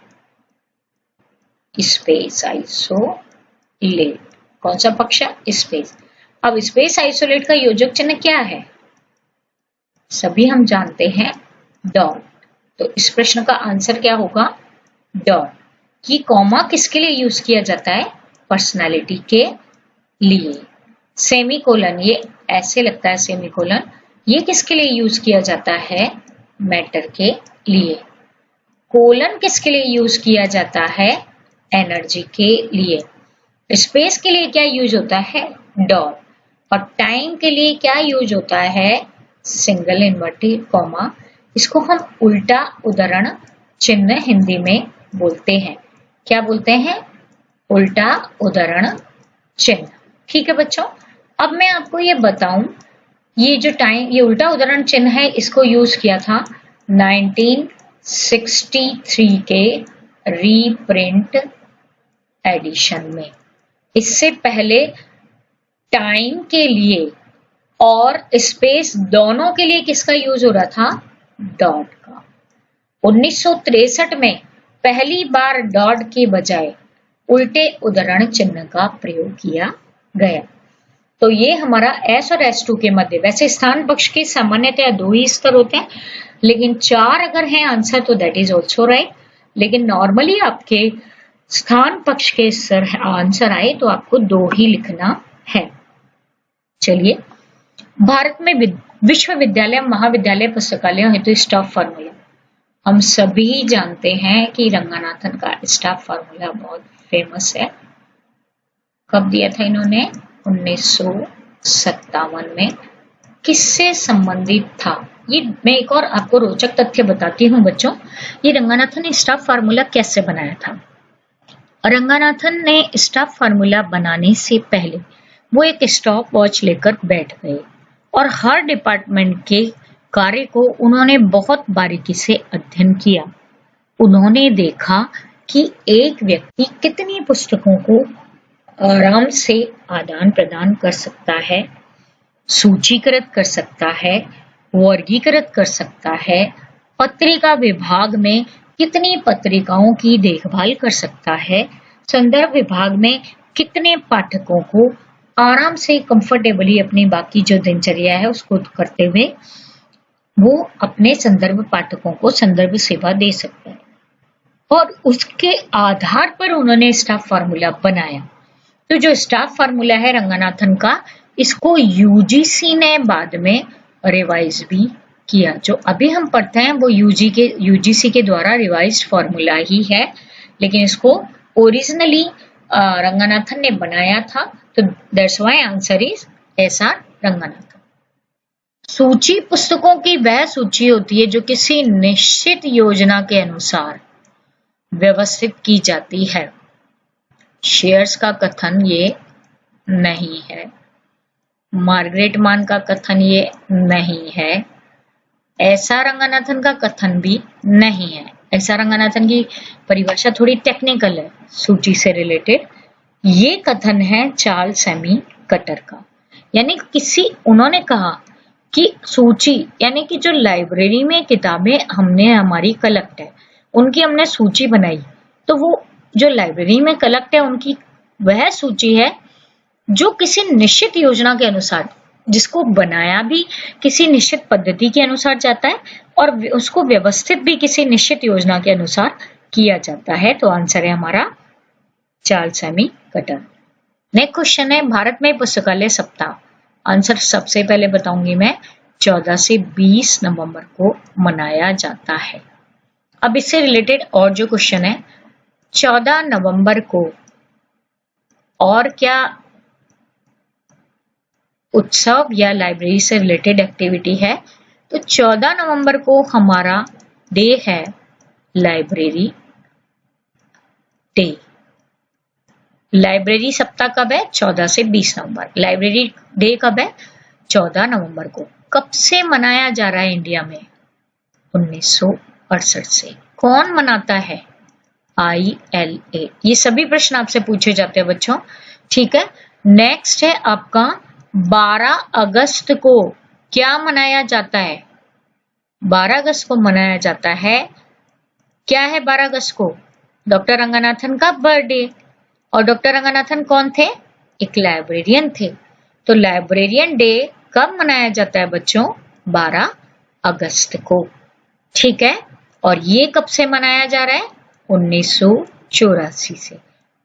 Space isolate. कौन सा पक्ष है? स्पेस। अब स्पेस आइसोलेट का योजक चिन्ह क्या है? सभी हम जानते हैं डॉट। तो इस प्रश्न का आंसर क्या होगा? डॉट। कि कॉमा किसके लिए यूज किया जाता है? पर्सनालिटी के लिए। सेमीकोलन, ये ऐसे लगता है सेमीकोलन, ये किसके लिए यूज किया जाता है? मैटर के लिए। कोलन किसके लिए यूज किया जाता है? एनर्जी के लिए। स्पेस के लिए क्या यूज होता है? डॉट। और टाइम के लिए क्या यूज होता है? Single inverted comma. इसको हम उल्टा उद्धरण चिन्ह हिंदी में बोलते हैं। क्या बोलते हैं? उल्टा उद्धरण चिन्ह। ठीक है बच्चों, अब मैं आपको ये बताऊं, ये जो ये उल्टा उद्धरण चिन्ह है इसको यूज किया था 1963 के रीप्रिंट एडिशन में। इससे पहले टाइम के लिए और स्पेस दोनों के लिए किसका यूज हो रहा था? डॉट का। 1963 में पहली बार डॉट के बजाय उल्टे उद्धरण चिन्ह का प्रयोग किया गया। तो ये हमारा S और S2 के मध्य, वैसे स्थान पक्ष के सामान्यतया 2 ही स्तर होते हैं, लेकिन 4 अगर है आंसर तो दैट इज ऑल्सो राइट। लेकिन नॉर्मली आपके स्थान पक्ष के स्तर आंसर आए तो आपको 2 ही लिखना है। चलिए, भारत में विश्वविद्यालय, महाविद्यालय, पुस्तकालयों हेतु स्टाफ फार्मूला हम सभी जानते हैं कि रंगानाथन का स्टाफ फार्मूला बहुत फेमस है। कब दिया था इन्होंने? 1957 में। किससे संबंधित था? ये मैं एक और आपको रोचक तथ्य बताती हूँ बच्चों। ये रंगानाथन ने स्टाफ फार्मूला कैसे बनाया था? रंगानाथन ने स्टाफ फार्मूला बनाने से पहले वो एक स्टॉप वॉच लेकर बैठ गए और हर डिपार्टमेंट के कार्य को उन्होंने बहुत बारीकी से अध्ययन किया। उन्होंने देखा कि एक व्यक्ति कितनी पुस्तकों को आराम से आदान प्रदान कर सकता है, सूचीकृत कर सकता है, वर्गीकृत कर सकता है, पत्रिका विभाग में कितनी पत्रिकाओं की देखभाल कर सकता है, संदर्भ विभाग में कितने पाठकों को आराम से कंफर्टेबली अपनी बाकी जो दिनचर्या है उसको करते हुए वो अपने संदर्भ पाठकों को संदर्भ सेवा दे सकता है। और उसके आधार पर उन्होंने स्टाफ फार्मूला बनाया। तो जो स्टाफ फार्मूला है रंगानाथन का, इसको यूजीसी ने बाद में रिवाइज भी किया। जो अभी हम पढ़ते हैं वो यूजीसी के द्वारा रिवाइज्ड फॉर्मूला ही है, लेकिन इसको ओरिजिनली रंगनाथन ने बनाया था, तो that's why answer is SR Ranganathan. सूची पुस्तकों की वह सूची होती है जो किसी निश्चित योजना के अनुसार व्यवस्थित की जाती है। शेयर्स का कथन ये नहीं है, मार्गरेट मान का कथन ये नहीं है, SR रंगनाथन का कथन भी नहीं है। SR रंगनाथन की परिभाषा थोड़ी टेक्निकल है सूची से रिलेटेड। ये कथन है चार्ल्स सेमी कटर का, यानी उन्होंने कहा कि सूची यानी कि जो लाइब्रेरी में किताबें हमने हमारी कलेक्ट है उनकी हमने सूची बनाई, तो वो जो लाइब्रेरी में कलेक्ट है उनकी वह सूची है जो किसी निश्चित योजना के अनुसार, जिसको बनाया भी किसी निश्चित पद्धति के अनुसार जाता है और उसको व्यवस्थित भी किसी निश्चित योजना के अनुसार किया जाता है। तो आंसर है हमारा Charles semi cutter. Next question है भारत में पुस्तकालय सप्ताह। आंसर सबसे पहले बताऊंगी मैं, 14 से 20 नवंबर को मनाया जाता है। अब इससे रिलेटेड और जो क्वेश्चन है, 14 नवंबर को और क्या उत्सव या लाइब्रेरी से रिलेटेड एक्टिविटी है? तो 14 नवंबर को हमारा डे है लाइब्रेरी डे। लाइब्रेरी सप्ताह कब है? 14 से 20 नवंबर। लाइब्रेरी डे कब है? 14 नवंबर को। कब से मनाया जा रहा है इंडिया में? 1968 से। कौन मनाता है? ILA। ये सभी प्रश्न आपसे पूछे जाते हैं बच्चों, ठीक है। नेक्स्ट है आपका 12 अगस्त को क्या मनाया जाता है? 12 अगस्त को मनाया जाता है, क्या है 12 अगस्त को? डॉक्टर रंगनाथन का बर्थडे। और डॉक्टर रंगनाथन कौन थे? एक लाइब्रेरियन थे। तो लाइब्रेरियन डे कब मनाया जाता है बच्चों? 12 अगस्त को, ठीक है। और ये कब से मनाया जा रहा है? 1984 से।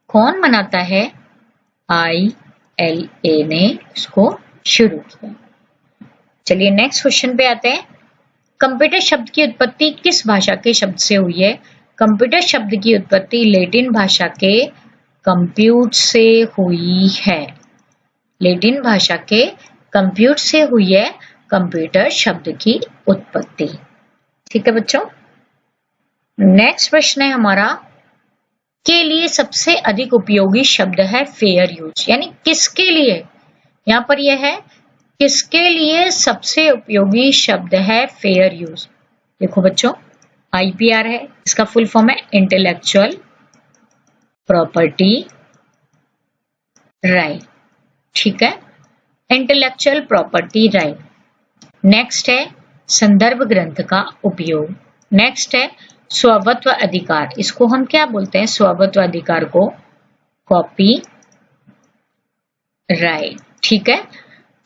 कौन मनाता है? ILA ने इसको शुरू किया। चलिए नेक्स्ट क्वेश्चन पे आते हैं। कंप्यूटर शब्द की उत्पत्ति किस भाषा के शब्द से हुई है? कंप्यूटर शब्द की उत्पत्ति लैटिन भाषा के कंप्यूट से हुई है। लैटिन भाषा के कंप्यूट से हुई है कंप्यूटर शब्द की उत्पत्ति, ठीक है बच्चों। नेक्स्ट प्रश्न है हमारा, के लिए सबसे अधिक उपयोगी शब्द है फेयर यूज, यानी किसके लिए? यहां पर यह है किसके लिए सबसे उपयोगी शब्द है फेयर यूज। देखो बच्चों, IPR है, इसका फुल फॉर्म है इंटेलेक्चुअल प्रॉपर्टी राइट, ठीक है, इंटेलेक्चुअल प्रॉपर्टी राइट। नेक्स्ट है संदर्भ ग्रंथ का उपयोग। नेक्स्ट है स्वामित्व अधिकार, इसको हम क्या बोलते हैं? स्वामित्व अधिकार को कॉपी राइट, ठीक है।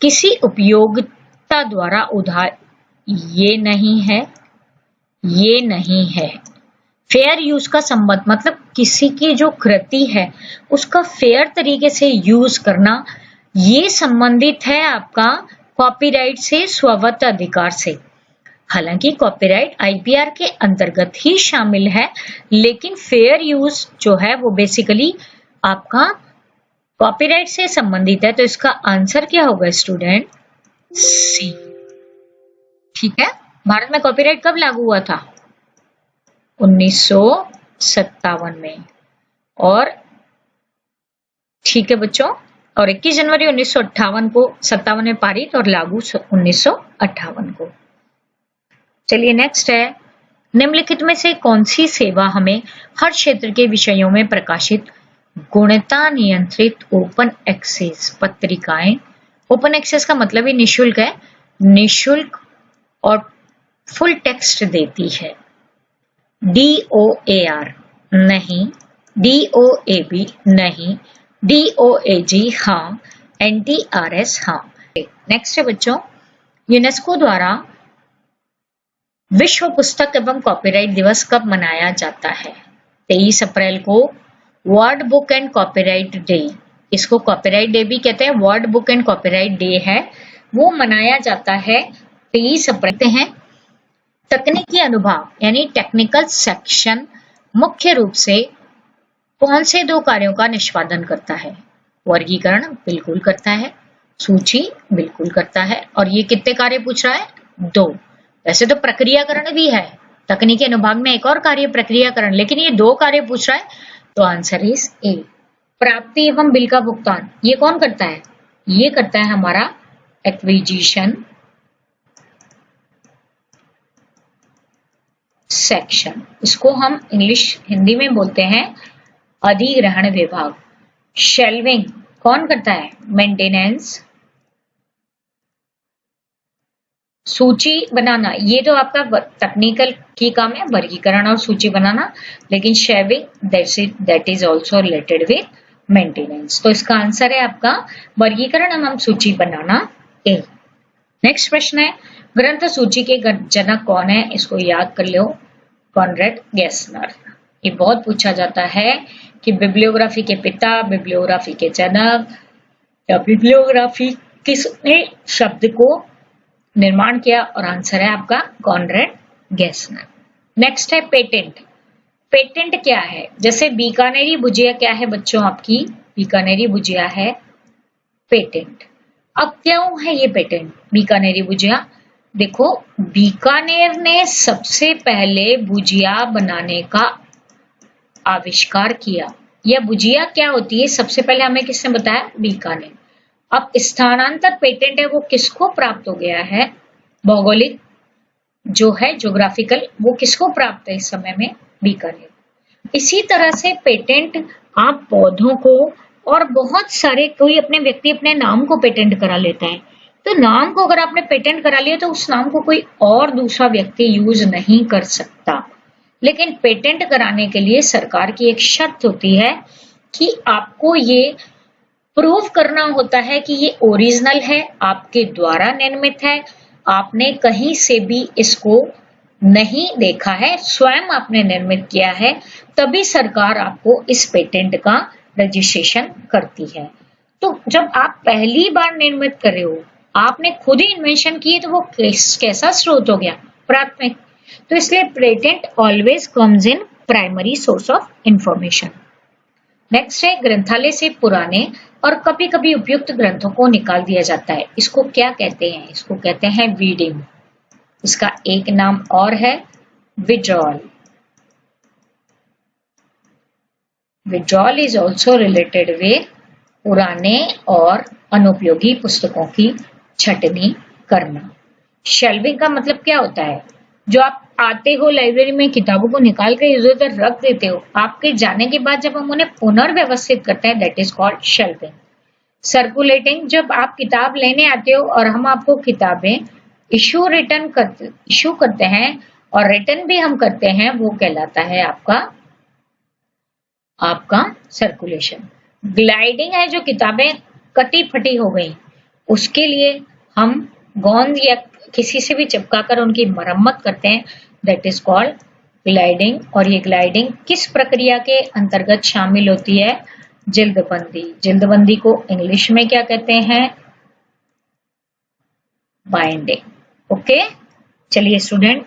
किसी उपयोगिता द्वारा उधार, ये नहीं है, ये नहीं है। फेयर यूज का संबंध मतलब किसी की जो कृति है उसका फेयर तरीके से यूज करना, ये संबंधित है आपका कॉपीराइट से, स्वामित्व अधिकार से। हालांकि कॉपीराइट IPR के अंतर्गत ही शामिल है, लेकिन फेयर यूज जो है वो बेसिकली आपका कॉपीराइट से संबंधित है। तो इसका आंसर क्या होगा स्टूडेंट? C, ठीक है। भारत में कॉपीराइट कब लागू हुआ था? 1957 में। और ठीक है बच्चों, और 21 जनवरी 1958 को 57 में पारित और लागू 1958 को। चलिए नेक्स्ट है, निम्नलिखित में से कौन सी सेवा हमें हर क्षेत्र के विषयों में प्रकाशित गुणवत्ता नियंत्रित ओपन एक्सेस पत्रिकाएं, ओपन एक्सेस का मतलब ही निशुल्क है, निशुल्क और फुल टेक्स्ट देती है? DOAR नहीं, DOAB नहीं, DOAG हाँ, NTRS हाँ। नेक्स्ट है बच्चों, यूनेस्को द्वारा विश्व पुस्तक एवं कॉपीराइट दिवस कब मनाया जाता है? 23 अप्रैल को world book and copyright day, इसको कॉपीराइट डे भी कहते हैं, world book and copyright day है, वो मनाया जाता है 30 अप्रैल हैं। तकनीकी अनुभाग यानी टेक्निकल सेक्शन मुख्य रूप से कौन से 2 कार्यों का निष्पादन करता है? वर्गीकरण बिल्कुल करता है, सूची बिल्कुल करता है, और ये कितने कार्य पूछ रहा है? 2। वैसे तो प्रक्रियाकरण भी है, तकनीकी अनुभाग में एक और कार्य प्रक्रियाकरण, लेकिन ये 2 कार्य पूछ रहा है, तो आंसर इज ए। प्राप्ति एवं बिल का भुगतान ये कौन करता है? ये करता है हमारा एक्विजिशन सेक्शन, इसको हम हिंदी में बोलते हैं अधिग्रहण विभाग। शेल्विंग कौन करता है? मेंटेनेंस। सूची बनाना ये तो आपका टेक्निकल की काम है, वर्गीकरण और सूची बनाना, लेकिन shelving that is also related with maintenance. तो इसका आंसर है आपका वर्गीकरण एवं सूची बनाना ए। नेक्स्ट प्रश्न है, ग्रंथ सूची के जनक कौन है? इसको याद कर लो, कॉनरेड गेसनर। ये बहुत पूछा जाता है कि बिब्लियोग्राफी के पिता, बिब्लियोग्राफी के जनक, या बिब्लियोग्राफी किसने शब्द को निर्माण किया? और आंसर है आपका कॉनरेड गेसनर। नेक्स्ट है पेटेंट। पेटेंट क्या है? जैसे बीकानेरी भुजिया क्या है बच्चों आपकी? बीकानेरी भुजिया है पेटेंट। अब क्यों है ये पेटेंट बीकानेरी भुजिया? देखो, बीकानेर ने सबसे पहले भुजिया बनाने का आविष्कार किया। यह भुजिया क्या होती है सबसे पहले हमें किसने बताया? बीकानेर। अब स्थानांतर पेटेंट है वो किसको प्राप्त हो गया है? भौगोलिक जो है ज्योग्राफिकल, वो किसको प्राप्त है इस समय में? बीकानेर। इसी तरह से पेटेंट आप पौधों को और बहुत सारे, कोई अपने व्यक्ति अपने नाम को पेटेंट करा लेता है, तो नाम को अगर आपने पेटेंट करा लिया तो उस नाम को कोई और दूसरा व्यक्ति यूज नहीं कर सकता। लेकिन पेटेंट कराने के लिए सरकार की एक शर्त होती है कि आपको ये प्रूव करना होता है कि ये ओरिजिनल है, आपके द्वारा निर्मित है, आपने कहीं से भी इसको नहीं देखा है, स्वयं आपने निर्मित किया है, तभी सरकार आपको इस पेटेंट का रजिस्ट्रेशन करती है। तो जब आप पहली बार निर्मित कर रहे हो, आपने खुद ही इन्वेंशन की है, तो वो कैसा स्रोत हो गया? प्राथमिक। तो इसलिए patent always comes in primary source of information. Next है, ग्रंथालय से पुराने और कभी कभी उपयुक्त ग्रंथों को निकाल दिया जाता है, इसको क्या कहते हैं? इसको कहते हैं वीडिंग। इसका एक नाम और है withdrawal. Withdrawal is also related with पुराने और अनुपयोगी पुस्तकों की छटनी करना। शेल्विंग का मतलब क्या होता है? जो आप आते हो लाइब्रेरी में, किताबों को निकाल कर इधर उधर रख देते हो, आपके जाने के बाद जब हम उन्हें पुनर्व्यवस्थित करते हैं, that is called shelving. Circulating, जब आप किताब लेने आते हो और हम आपको किताबें इशू करते हैं और रिटर्न भी हम करते हैं, वो कहलाता है आपका सर्कुलेशन। ग्लाइडिंग है, जो किताबें कटी फटी हो गई उसके लिए हम गोंद या किसी से भी चिपकाकर उनकी मरम्मत करते हैं, दैट इज कॉल्ड ग्लाइडिंग। और ये ग्लाइडिंग किस प्रक्रिया के अंतर्गत शामिल होती है? जिल्दबंदी। जिल्दबंदी को इंग्लिश में क्या कहते हैं? बाइंडिंग। ओके, चलिए स्टूडेंट,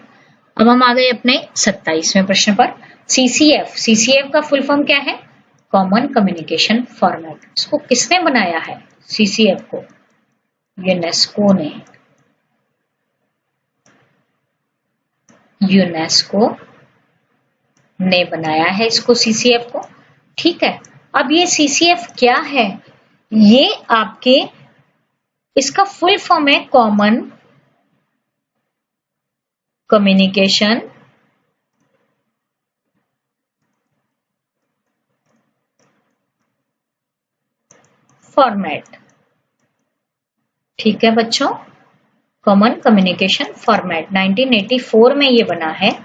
अब हम आ गए अपने 27वें प्रश्न पर। सीसीएफ का फुल फॉर्म क्या है? Common communication format. इसको किसने बनाया है? सीसीएफ को यूनेस्को ने बनाया है इसको, सीसीएफ को। ठीक है, अब ये सीसीएफ क्या है? ये आपके, इसका फुल फॉर्म है कॉमन कम्युनिकेशन फॉर्मेट। ठीक है बच्चों, कॉमन कम्युनिकेशन फॉर्मेट 1984 में ये बना है।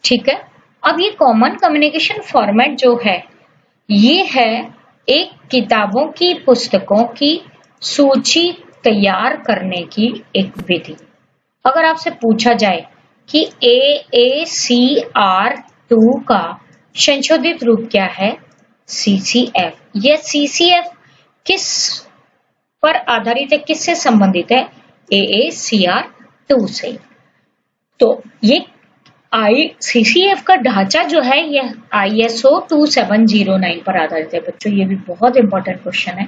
ठीक है, अब ये कॉमन कम्युनिकेशन फॉर्मेट जो है, ये है एक किताबों की पुस्तकों की सूची तैयार करने की एक विधि। अगर आपसे पूछा जाए कि AACR2 का संशोधित रूप क्या है? CCF। यह CCF किस पर आधारित है, किससे संबंधित है? AACR 2 से। तो ये CCF का ढांचा जो है ये ISO 2709 पर आधारित है बच्चों। ये भी बहुत इंपॉर्टेंट क्वेश्चन है,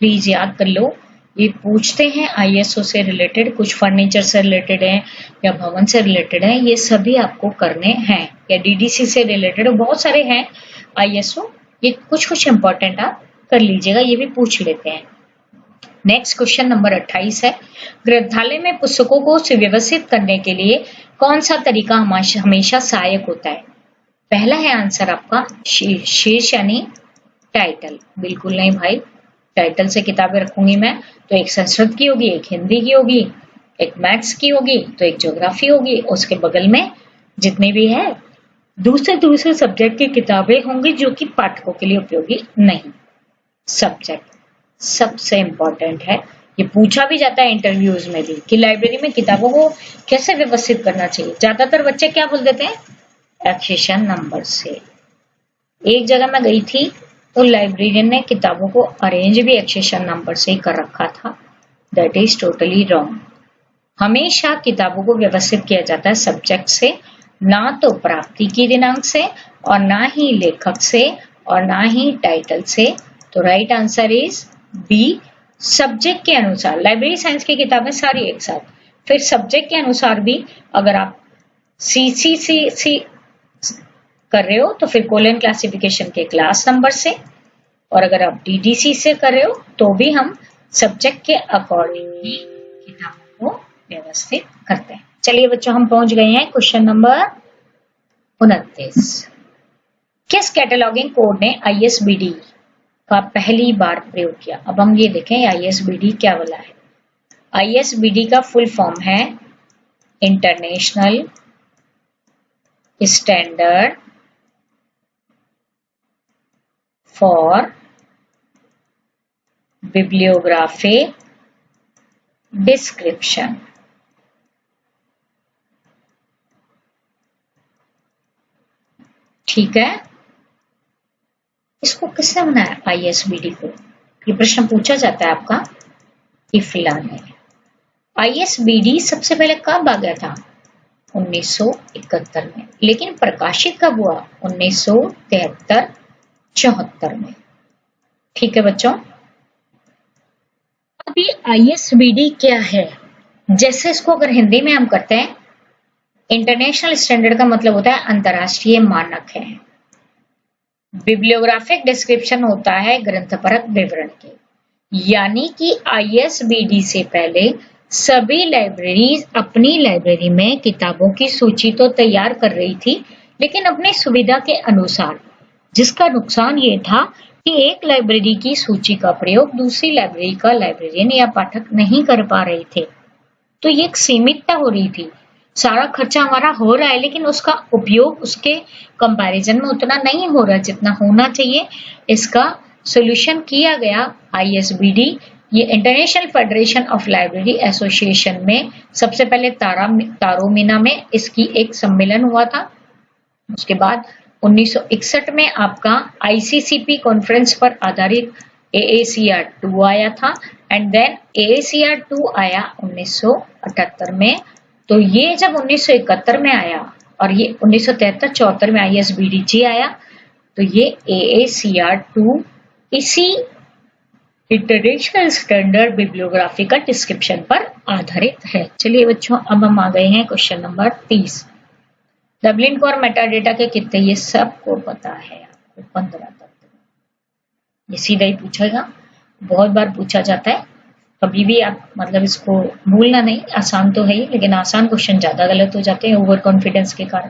प्लीज याद कर लो। ये पूछते हैं ISO से रिलेटेड, कुछ फर्नीचर से रिलेटेड है या भवन से रिलेटेड है, ये सभी आपको करने हैं, या DDC से रिलेटेड बहुत सारे हैं ISO, ये कुछ कुछ इंपॉर्टेंट आप कर लीजिएगा, ये भी पूछ लेते हैं। नेक्स्ट क्वेश्चन नंबर 28 है, ग्रंथालय में पुस्तकों को सुव्यवस्थित करने के लिए कौन सा तरीका हमेशा सहायक होता है? पहला है आंसर आपका शीर्ष यानी टाइटल। बिल्कुल नहीं भाई, टाइटल से किताबें रखूंगी मैं तो एक संस्कृत की होगी, एक हिंदी की होगी, एक मैथ्स की होगी, तो एक ज्योग्राफी होगी, उसके बगल में जितने भी है दूसरे सब्जेक्ट की किताबें होंगी जो कि पाठकों के लिए उपयोगी नहीं। सब्जेक्ट सबसे इंपॉर्टेंट है, ये पूछा भी जाता है इंटरव्यूज में भी कि लाइब्रेरी में किताबों को कैसे व्यवस्थित करना चाहिए। ज्यादातर बच्चे क्या बोल देते हैं? एक्सेशन नंबर से। एक जगह मैं गई थी तो लाइब्रेरियन ने किताबों को अरेंज भी एक्सेशन नंबर से ही कर रखा था। That is totally wrong. हमेशा किताबों को व्यवस्थित किया जाता है सब्जेक्ट से, ना तो प्राप्ति की दिनांक से और ना ही लेखक से और ना ही टाइटल से। तो right answer is B, subject के अनुसार। लाइब्रेरी साइंस की किताबें सारी एक साथ, फिर सब्जेक्ट के अनुसार भी अगर आप CCC कर रहे हो तो फिर कोलन क्लासिफिकेशन के क्लास नंबर से, और अगर आप DDC से कर रहे हो तो भी हम सब्जेक्ट के अकॉर्डिंग ही किताबों को व्यवस्थित करते हैं। चलिए बच्चों, हम पहुंच गए हैं क्वेश्चन नंबर 29। किस कैटलॉगिंग कोड ने ISBD का पहली बार प्रयोग किया? अब हम ये देखें ISBD क्या वाला है। ISBD का फुल फॉर्म है international standard for bibliographic description. ठीक है, इसको किसने बनाया ISBD को? ये प्रश्न पूछा जाता है आपका इफ्ला ने। ISBD सबसे पहले कब आ गया था? 1971 में, लेकिन प्रकाशित कब हुआ? 1973-74 में। ठीक है बच्चों, अभी ISBD क्या है? जैसे इसको अगर हिंदी में हम करते हैं, इंटरनेशनल स्टैंडर्ड का मतलब होता है अंतरराष्ट्रीय मानक है। बिब्लियोग्राफिक डिस्क्रिप्शन होता है ग्रंथपरक विवरण के, यानी कि ISBD से पहले सभी लाइब्रेरीज अपनी लाइब्रेरी में किताबों की सूची तो तैयार कर रही थी, लेकिन अपनी सुविधा के अनुसार, जिसका नुकसान ये था कि एक लाइब्रेरी की सूची का प्रयोग दूसरी लाइब्रेरी का लाइब्रेरियन या पाठक नहीं कर पा रहे थे। तो ये एक सीमितता हो रही थी। सारा खर्चा हमारा हो रहा है, लेकिन उसका उपयोग उसके कंपैरिजन में उतना नहीं हो रहा जितना होना चाहिए। इसका सोल्यूशन किया गया ISBD, ये international federation of library association में सबसे पहले तारोमीना में इसकी एक सम्मेलन हुआ था। उसके बाद 1961 में आपका ICCP कॉन्फ्रेंस पर आधारित AACR2 आया था, एंड देन AACR2 आया 1978 में। तो ये जब 1971 में आया और ये 1973-74 में ISBD आया, तो ये AACR2 इसी इंटरनेशनल स्टैंडर्ड बिब्लियोग्राफी का डिस्क्रिप्शन पर आधारित है। चलिए बच्चों, अब हम आ गए हैं क्वेश्चन नंबर 30। डबलिन और मेटाडेटा के कितने? ये सबको पता है आपको, 15 तक। ये सीधा ही पूछेगा, बहुत बार पूछा जाता है, कभी भी आप मतलब इसको भूलना नहीं। आसान तो है ही, लेकिन आसान क्वेश्चन ज्यादा गलत हो जाते हैं ओवर कॉन्फिडेंस के कारण।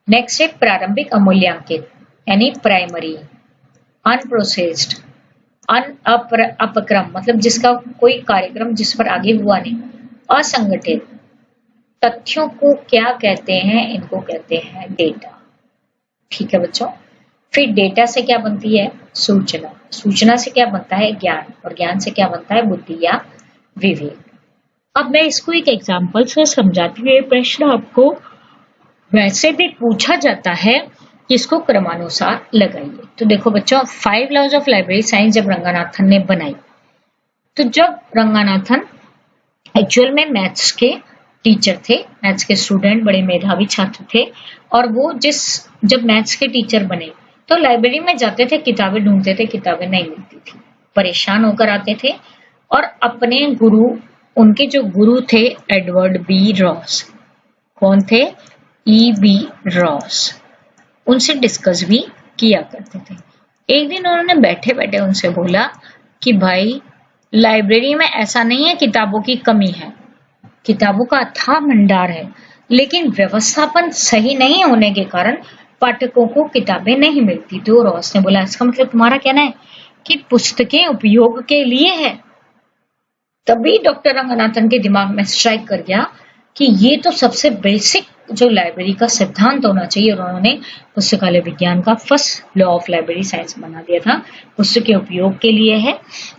नेक्स्ट है प्रारंभिक अमूल्यांकित यानी प्राइमरी अनप्रोसेस्ड अपक्रम, मतलब जिसका कोई कार्यक्रम जिस पर आगे हुआ नहीं। असंगठित तथ्यों को क्या कहते हैं? इनको कहते हैं डेटा। ठीक है बच्चों, फिर डेटा से क्या बनती है? सूचना। सूचना से क्या बनता है? ज्ञान। और ज्ञान से क्या बनता है? बुद्धि या विवेक। अब मैं इसको एक एग्जांपल से समझाती हूँ। ये प्रश्न आपको वैसे भी पूछा जाता है कि इसको क्रमानुसार लगाइए। तो देखो बच्चों, 5 लॉज ऑफ लाइब्रेरी साइंस जब रंगानाथन ने बनाई, तो जब रंगानाथन एक्चुअल में मैथ्स के टीचर थे, मैथ्स के स्टूडेंट, बड़े मेधावी छात्र थे। और वो जब मैथ्स के टीचर बने तो लाइब्रेरी में जाते थे, किताबें ढूंढते थे, किताबें नहीं मिलती थी, परेशान होकर आते थे और अपने गुरु, उनके जो गुरु थे एडवर्ड बी रॉस, कौन थे? E.B. रॉस, उनसे डिस्कस भी किया करते थे। एक दिन उन्होंने बैठे बैठे उनसे बोला कि भाई लाइब्रेरी में ऐसा नहीं है किताबों की कमी है, किताबों का अथाह भंडार है, लेकिन व्यवस्थापन सही नहीं होने के कारण पाठकों को किताबें नहीं मिलती। तो रॉस ने बोला, इसका मतलब तुम्हारा कहना है कि पुस्तकें उपयोग के लिए है? तभी डॉक्टर रंगनाथन के दिमाग में स्ट्राइक कर गया कि ये तो सबसे बेसिक जो लाइब्रेरी का सिद्धांत होना चाहिए, और उन्होंने पुस्तकालय विज्ञान का first law of library science बना दिया था, पुस्तकें उपयोग के लिए है।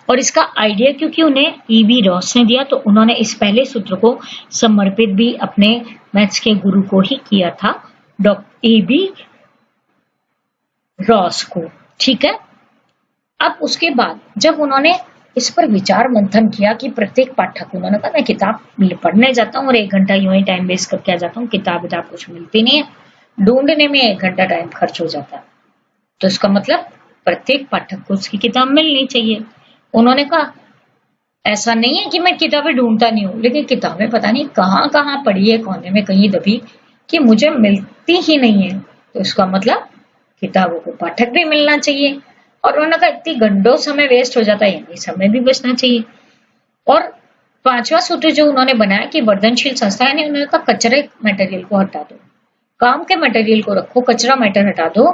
और इसका आइडिया क्योंकि उन्हें E.B. रॉस ने दिया, तो उन्होंने इस पहले सूत्र को समर्पित भी अपने मैथ्स के गुरु को ही किया था, डॉक्टर E.B. रॉस को। ठीक है, अब उसके बाद जब उन्होंने इस पर विचार मंथन किया कि प्रत्येक पाठक, उन्होंने कहा मैं किताब पढ़ने जाता हूँ और 1 घंटा यूं ही टाइम वेस्ट करके आ जाता हूँ, किताब कुछ मिलती नहीं है, ढूंढने में 1 घंटा टाइम खर्च हो जाता है, तो इसका मतलब प्रत्येक पाठक को उसकी किताब मिलनी चाहिए। उन्होंने कहा ऐसा नहीं है कि मैं किताबें ढूंढता नहीं हूँ, लेकिन किताबें पता नहीं कहाँ कहाँ पड़ी है, कोने में कहीं दबी, कि मुझे मिलती ही नहीं है, तो इसका मतलब किताबों को पाठक भी मिलना चाहिए। और उन्होंने कहा इतनी घंटों समय वेस्ट हो जाता है, यानी समय भी बचना चाहिए। और 5वां सूत्र जो उन्होंने बनाया कि वर्धनशील संस्था, यानी उन्होंने कहा कचरे मटेरियल को हटा दो, काम के मटेरियल को रखो, कचरा मैटर हटा दो,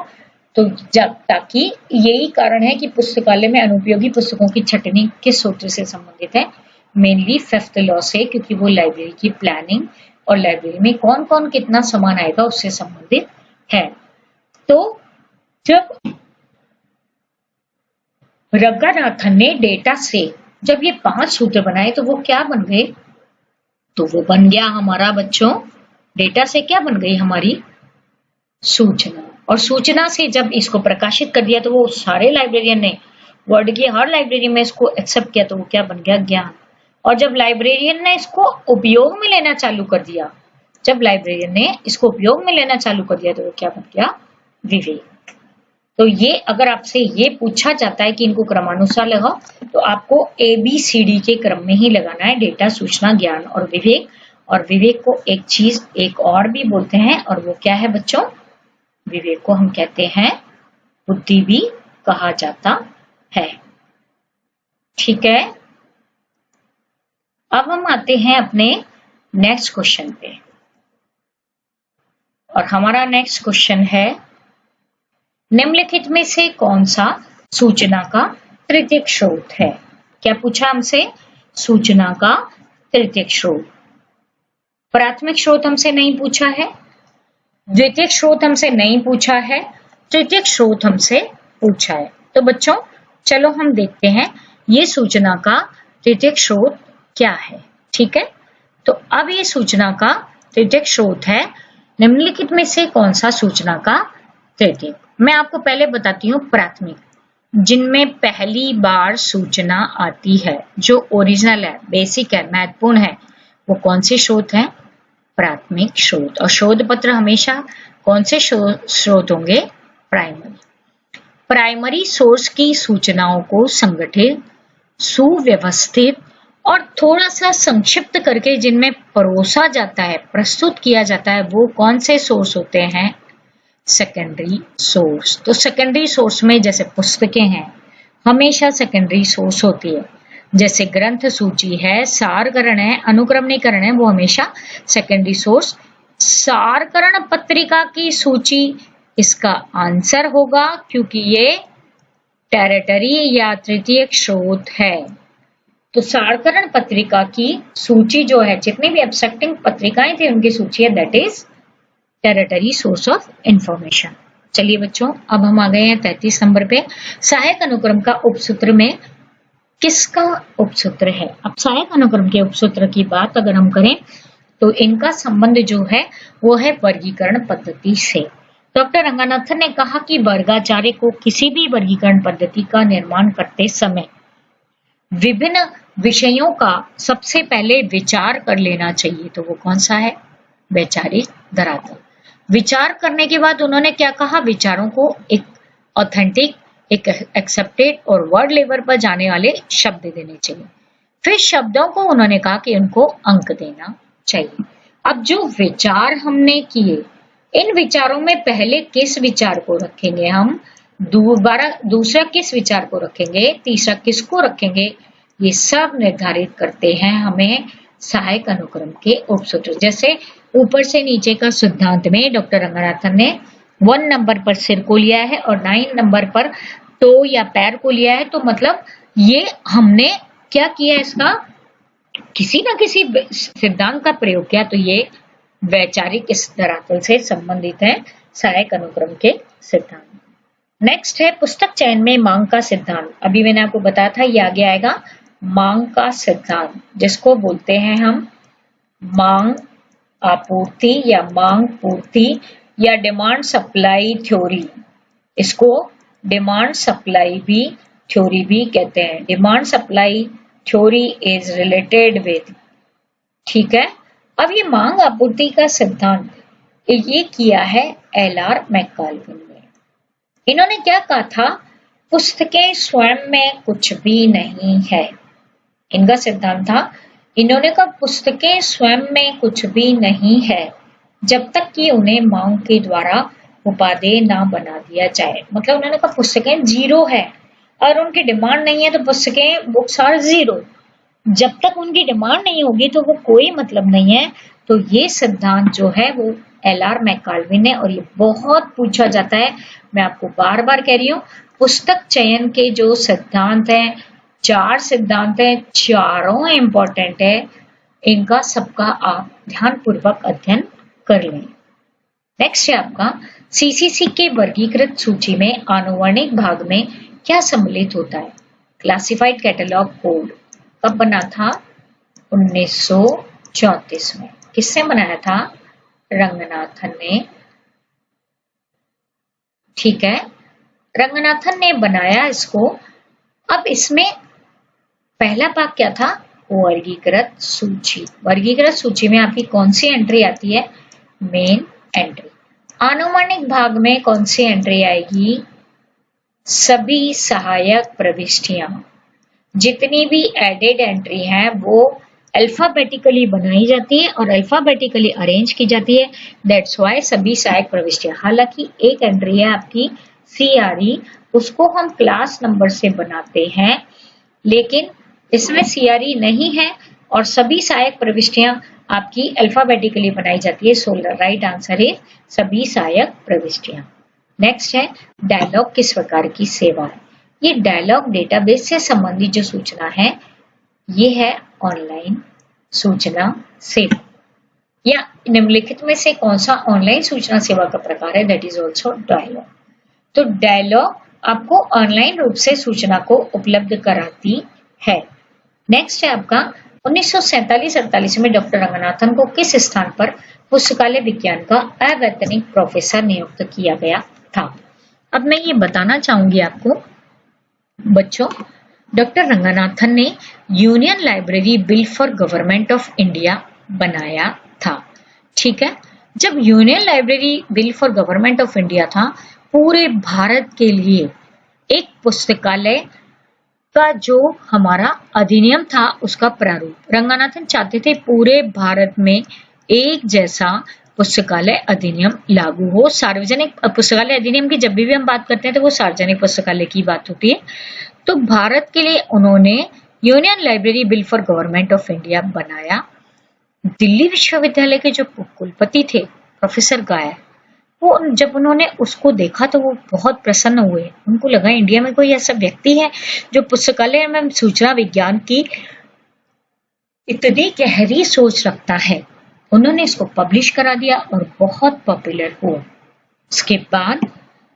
तो ताकि यही कारण है कि पुस्तकालय में अनुपयोगी पुस्तकों की छटनी किस सूत्र से संबंधित है? मेनली 5th लॉ से, क्योंकि वो लाइब्रेरी की प्लानिंग और लाइब्रेरी में कौन कौन कितना सामान आएगा उससे संबंधित है। तो जब रंगनाथन ने डेटा से जब ये 5 सूत्र बनाए तो वो क्या बन गए? तो वो बन गया हमारा बच्चों, डेटा से क्या बन गई हमारी? सूचना। और सूचना से जब इसको प्रकाशित कर दिया तो वो सारे लाइब्रेरियन ने, वर्ल्ड की हर लाइब्रेरी में इसको एक्सेप्ट किया, तो वो क्या बन गया? ज्ञान। और जब लाइब्रेरियन ने इसको उपयोग में लेना चालू कर दिया, जब लाइब्रेरियन ने इसको उपयोग में लेना चालू कर दिया, तो वो क्या बन गया? विवेक। तो ये अगर आपसे ये पूछा जाता है कि इनको क्रमानुसार लगाओ, तो आपको ABCD के क्रम में ही लगाना है, डेटा, सूचना, ज्ञान और विवेक। और विवेक को एक चीज एक और भी बोलते हैं, और वो क्या है बच्चों? विवेक को हम कहते हैं बुद्धि भी कहा जाता है। ठीक है, अब हम आते हैं अपने नेक्स्ट क्वेश्चन पे, और हमारा नेक्स्ट क्वेश्चन है निम्नलिखित में से कौन सा सूचना का तृतीयक स्रोत है? क्या पूछा हमसे? सूचना का तृतीयक स्रोत। प्राथमिक स्रोत हमसे नहीं पूछा है, द्वितीयक स्रोत हमसे नहीं पूछा है, तृतीयक स्रोत हमसे पूछा है। तो बच्चों चलो हम देखते हैं ये सूचना का तृतीयक स्रोत क्या है। ठीक है, तो अब ये सूचना का तृतीयक स्रोत है, निम्नलिखित में से कौन सा सूचना का तृतीयक? मैं आपको पहले बताती हूँ प्राथमिक, जिनमें पहली बार सूचना आती है, जो ओरिजिनल है, बेसिक है, महत्वपूर्ण है, वो कौन से स्रोत हैं? प्राथमिक स्रोत। और शोध पत्र हमेशा कौन से स्रोत होंगे? प्राइमरी। प्राइमरी सोर्स की सूचनाओं को संगठित, सुव्यवस्थित और थोड़ा सा संक्षिप्त करके जिनमें परोसा जाता है, प्रस्तुत किया जाता है, वो कौन से सोर्स होते हैं? Secondary source. तो सेकेंडरी सोर्स में जैसे पुस्तकें हैं, हमेशा सेकेंडरी सोर्स होती है, जैसे ग्रंथ सूची है, सारकरण है, अनुक्रमणीकरण है, वो हमेशा सेकेंडरी सोर्स। सारकरण पत्रिका की सूची इसका आंसर होगा, क्योंकि ये टेरिटरी या तृतीयक स्रोत है। तो सारकरण पत्रिका की सूची जो है, जितनी भी एब्स्ट्रैक्टिंग पत्रिकाएं थी उनकी सूची है, that is territory source of information. चलिए बच्चों, अब हम आ गए हैं 33 नंबर पे। सहायक अनुक्रम का उपसूत्र में किसका उपसूत्र है? अब सहायक अनुक्रम के उपसूत्र की बात अगर हम करें तो इनका संबंध जो है वो है वर्गीकरण पद्धति से। डॉक्टर रंगनाथन ने कहा कि वर्गाचार्य को किसी भी वर्गीकरण पद्धति का निर्माण करते समय विभिन्न विषयों का सबसे पहले विचार कर लेना चाहिए, तो वो कौन सा है? वैचारिक धरातल। विचार करने के बाद उन्होंने क्या कहा? विचारों को एक ऑथेंटिक, एक एक्सेप्टेड और वर्ड लेवल पर जाने वाले शब्द देने चाहिए। फिर शब्दों को उन्होंने कहा कि उनको अंक देना चाहिए। अब जो विचार हमने किए, इन विचारों में पहले किस विचार को रखेंगे हम, दूसरा किस विचार को रखेंगे, तीसरा किसको रखेंगे, ये सब निर्धारित करते हैं हमें सहायक अनुक्रम के उपसूत्र। जैसे ऊपर से नीचे का सिद्धांत में डॉक्टर रंगनाथन ने 1 नंबर पर सिर को लिया है और 9 नंबर पर टो या पैर को लिया है, तो मतलब ये हमने क्या किया, इसका किसी ना किसी सिद्धांत का प्रयोग किया, तो ये वैचारिक इस धरातल से संबंधित है, सहायक अनुक्रम के सिद्धांत। नेक्स्ट है पुस्तक चयन में मांग का सिद्धांत। अभी मैंने आपको बताया था, ये आगे आएगा मांग का सिद्धांत, जिसको बोलते हैं हम मांग आपूर्ति या मांग पूर्ति या डिमांड सप्लाई थ्योरी। इसको डिमांड सप्लाई भी थ्योरी भी कहते हैं। Demand supply theory is related with, ठीक है। अब ये मांग आपूर्ति का सिद्धांत ये किया है एल.आर. मैककाल्विन ने। इन्होंने क्या कहा था? पुस्तकें स्वयं में कुछ भी नहीं है। इनका सिद्धांत था, इन्होंने कहा पुस्तकें स्वयं में कुछ भी नहीं है जब तक कि उन्हें मांग के द्वारा उपादेय ना बना दिया जाए। मतलब उन्होंने कहा पुस्तकें जीरो है और उनकी डिमांड नहीं है, तो पुस्तकें बुक्स आर जीरो। जब तक उनकी डिमांड नहीं होगी तो वो कोई मतलब नहीं है। तो ये सिद्धांत जो है वो एल.आर. मैककाल्विन ने, और ये बहुत पूछा जाता है, मैं आपको बार बार कह रही हूँ, पुस्तक चयन के जो सिद्धांत हैं, 4 सिद्धांत हैं, चारों इंपॉर्टेंट है। इनका सबका आप ध्यानपूर्वक अध्ययन कर लें। नेक्स्ट है आपका सीसीसी के वर्गीकृत सूची में आनुवर्णिक भाग में क्या सम्मिलित होता है? क्लासिफाइड कैटलॉग कोड कब बना था? 1934 में। किसने बनाया था? रंगनाथन ने, ठीक है, रंगनाथन ने बनाया इसको। अब इसमें पहला भाग क्या था? वर्गीकृत सूची। वर्गीकृत सूची में आपकी कौन सी एंट्री आती है? Main entry. आनुवर्णिक भाग में कौन सी एंट्री आएगी? सभी सहायक प्रविष्टियां। जितनी भी एडेड एंट्री हैं वो अल्फाबेटिकली बनाई जाती है और अल्फाबेटिकली अरेंज की जाती है। दैट्स व्हाई सभी सहायक प्रविष्टियां। हालांकि एक एंट्री है आपकी CRE, उसको हम क्लास नंबर से बनाते हैं, लेकिन इसमें CRE नहीं है और सभी सहायक प्रविष्टियां आपकी अल्फाबेटिकली बनाई जाती है। सो राइट आंसर है सभी सहायक प्रविष्टियां। नेक्स्ट है डायलॉग किस प्रकार की सेवा है? ये डायलॉग डेटाबेस से संबंधित जो सूचना है ये है ऑनलाइन सूचना सेवा। या निम्नलिखित में से कौन सा ऑनलाइन सूचना सेवा का प्रकार है? That is also dialogue. तो डायलॉग आपको ऑनलाइन रूप से सूचना को उपलब्ध कराती है। नेक्स्ट है आपका 1947-48 में डॉक्टर रंगनाथन को किस स्थान पर पुस्तकालय विज्ञान का अवैतनिक प्रोफेसर नियुक्त किया गया था? अब मैं ये बताना चाहूंगी आपको बच्चों, डॉक्टर रंगनाथन ने union library bill for government of India बनाया था, ठीक है। जब union library bill for government of India था, पूरे भारत के लिए एक पुस्तकालय का जो हमारा अधिनियम था उसका प्रारूप रंगनाथन चाहते थे पूरे भारत में एक जैसा पुस्तकालय अधिनियम लागू हो। सार्वजनिक पुस्तकालय अधिनियम की जब भी हम बात करते हैं तो वो सार्वजनिक पुस्तकालय की बात होती है। तो भारत के लिए उन्होंने union library bill for government of India बनाया। दिल्ली विश्वविद्यालय के जो कुलपति थे प्रोफेसर गायर, वो जब उन्होंने उसको देखा तो वो बहुत प्रसन्न हुए। उनको लगा इंडिया में कोई ऐसा व्यक्ति है जो पुस्तकालय में सूचना विज्ञान की इतनी गहरी सोच रखता है। उन्होंने इसको पब्लिश करा दिया और बहुत पॉपुलर हुआ। उसके बाद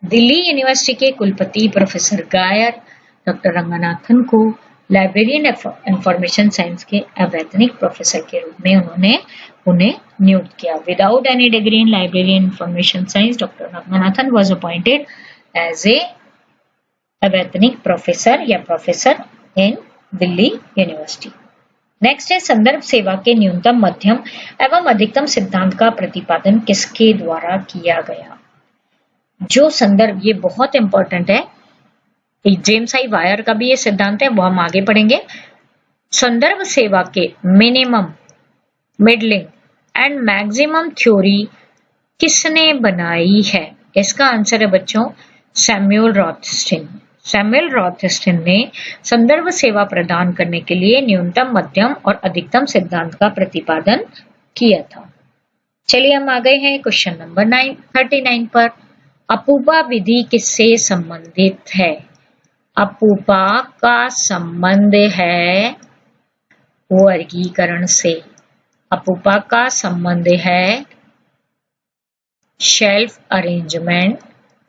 दिल्ली यूनिवर्सिटी के कुलपति प्रोफेसर गायर डॉक्टर रंगनाथन को लाइब्रेरियन इंफॉर्मेशन साइंस के अवैतनिक प्रोफेसर के रूप में उन्होंने उन्हें नियुक्त किया। Without any degree in librarian information science, doctor Ranganathan was appointed as a अवैतनिक प्रोफेसर या professor in Delhi university. Next है संदर्भ सेवा के न्यूनतम, मध्यम एवं अधिकतम सिद्धांत का प्रतिपादन किसके द्वारा किया गया? जो संदर्भ, ये बहुत इंपॉर्टेंट है, जेम्स आई वायर का भी ये सिद्धांत है, वो हम आगे पढ़ेंगे। संदर्भ सेवा के minimum, middling and maximum theory किसने बनाई है? इसका आंसर है बच्चों सैमुअल रॉथस्टिन। सैमुअल रॉथस्टिन ने संदर्भ सेवा प्रदान करने के लिए न्यूनतम, मध्यम और अधिकतम सिद्धांत का प्रतिपादन किया था। चलिए हम आ गए हैं क्वेश्चन नंबर 39 पर। अपूपा विधि किससे संबंधित है? अपूपा का संबंध है वर्गीकरण से। अपूपा का संबंध है शेल्फ अरेंजमेंट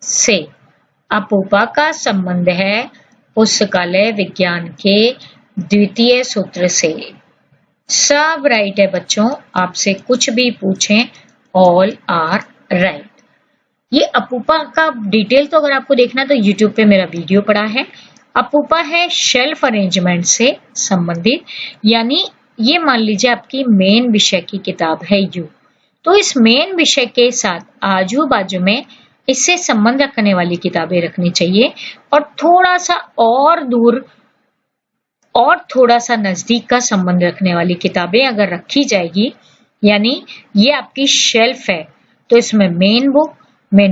से। अपूपा का संबंध है पुस्तकालय विज्ञान के द्वितीय सूत्र से। सब राइट है बच्चों, आपसे कुछ भी पूछें ऑल आर राइट। ये अपूपा का डिटेल तो अगर आपको देखना तो YouTube पे मेरा वीडियो पड़ा है। अपूपा है शेल्फ अरेंजमेंट से संबंधित, यानी ये मान लीजिए आपकी मेन विषय की किताब है यू, तो इस मेन विषय के साथ आजू बाजू में इससे संबंध रखने वाली किताबें रखनी चाहिए, और थोड़ा सा और दूर और थोड़ा सा नजदीक का संबंध रखने वाली किताबें अगर रखी जाएगी, यानी ये आपकी शेल्फ है, तो इसमें मेन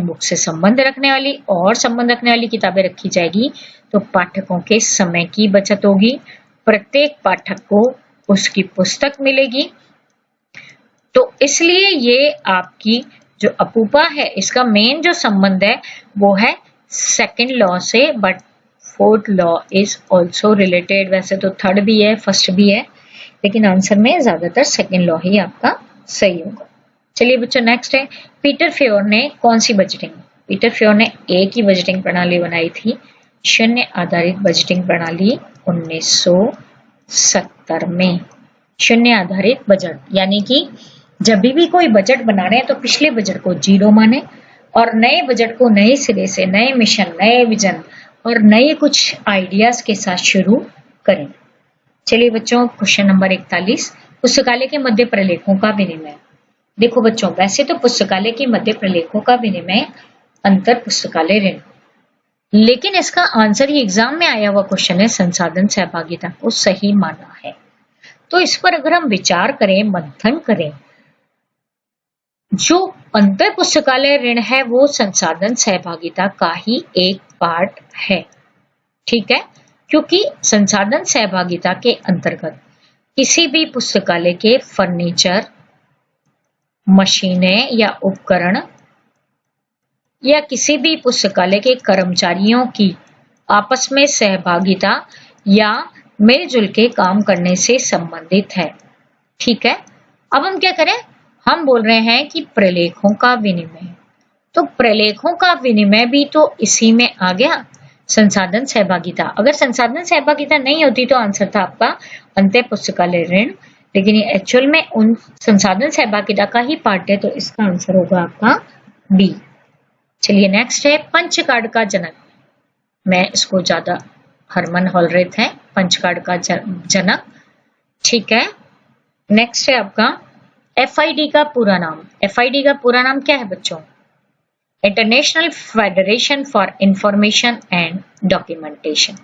बुक से संबंध रखने वाली और संबंध रखने वाली किताबें रखी जाएगी, तो पाठकों के समय की बचत होगी, प्रत्येक पाठक को उसकी पुस्तक मिलेगी। तो इसलिए ये आपकी जो अपूपा है, इसका मेन जो संबंध है वो है सेकंड लॉ से, but fourth law is also related. वैसे तो थर्ड भी है, फर्स्ट भी है, लेकिन आंसर में ज्यादातर सेकंड लॉ ही आपका सही होगा। चलिए बच्चों नेक्स्ट है, पीटर फेयोर ने कौन सी बजटिंग? पीटर फेयोर ने एक ही बजटिंग प्रणाली बनाई थी, शून्य आधारित बजटिंग प्रणाली 1970 में। शून्य आधारित बजट, यानी कि जब भी कोई बजट बना रहे हैं तो पिछले बजट को जीरो माने और नए बजट को नए सिरे से, नए मिशन, नए विजन और नए कुछ आइडियाज के साथ शुरू करें। चलिए बच्चों क्वेश्चन नंबर 41, पुस्तकालय के मध्य प्रलेखों का विनिमय। देखो बच्चों, वैसे तो पुस्तकालय के मध्य प्रलेखों का विनिमय अंतर पुस्तकालय ऋण, लेकिन इसका आंसर ही एग्जाम में आया हुआ क्वेश्चन है संसाधन सहभागिता को सही माना है। तो इस पर अगर हम विचार करें, मंथन करें, जो अंतर पुस्तकालय ऋण है वो संसाधन सहभागिता का ही एक पार्ट है, ठीक है, क्योंकि संसाधन सहभागिता के अंतर्गत किसी भी पुस्तकालय के फर्नीचर, मशीनें या उपकरण या किसी भी पुस्तकालय के कर्मचारियों की आपस में सहभागिता या मिलजुल के काम करने से संबंधित है, ठीक है। अब हम क्या करें, हम बोल रहे हैं कि प्रलेखों का विनिमय, तो प्रलेखों का विनिमय भी तो इसी में आ गया, संसाधन सहभागिता। अगर संसाधन सहभागिता नहीं होती तो आंसर था आपका अंतर पुस्तकालय ऋण, लेकिन ये एक्चुअल में उन संसाधन सहभागिता का ही पार्ट है, तो इसका आंसर होगा आपका बी। चलिए नेक्स्ट है पंच कार्ड का जनक। मैं इसको ज्यादा हरमन हॉलरेथ है पंच कार्ड का जनक, ठीक है। नेक्स्ट है आपका FID का पूरा नाम। FID का पूरा नाम क्या है बच्चों? International federation for information and documentation.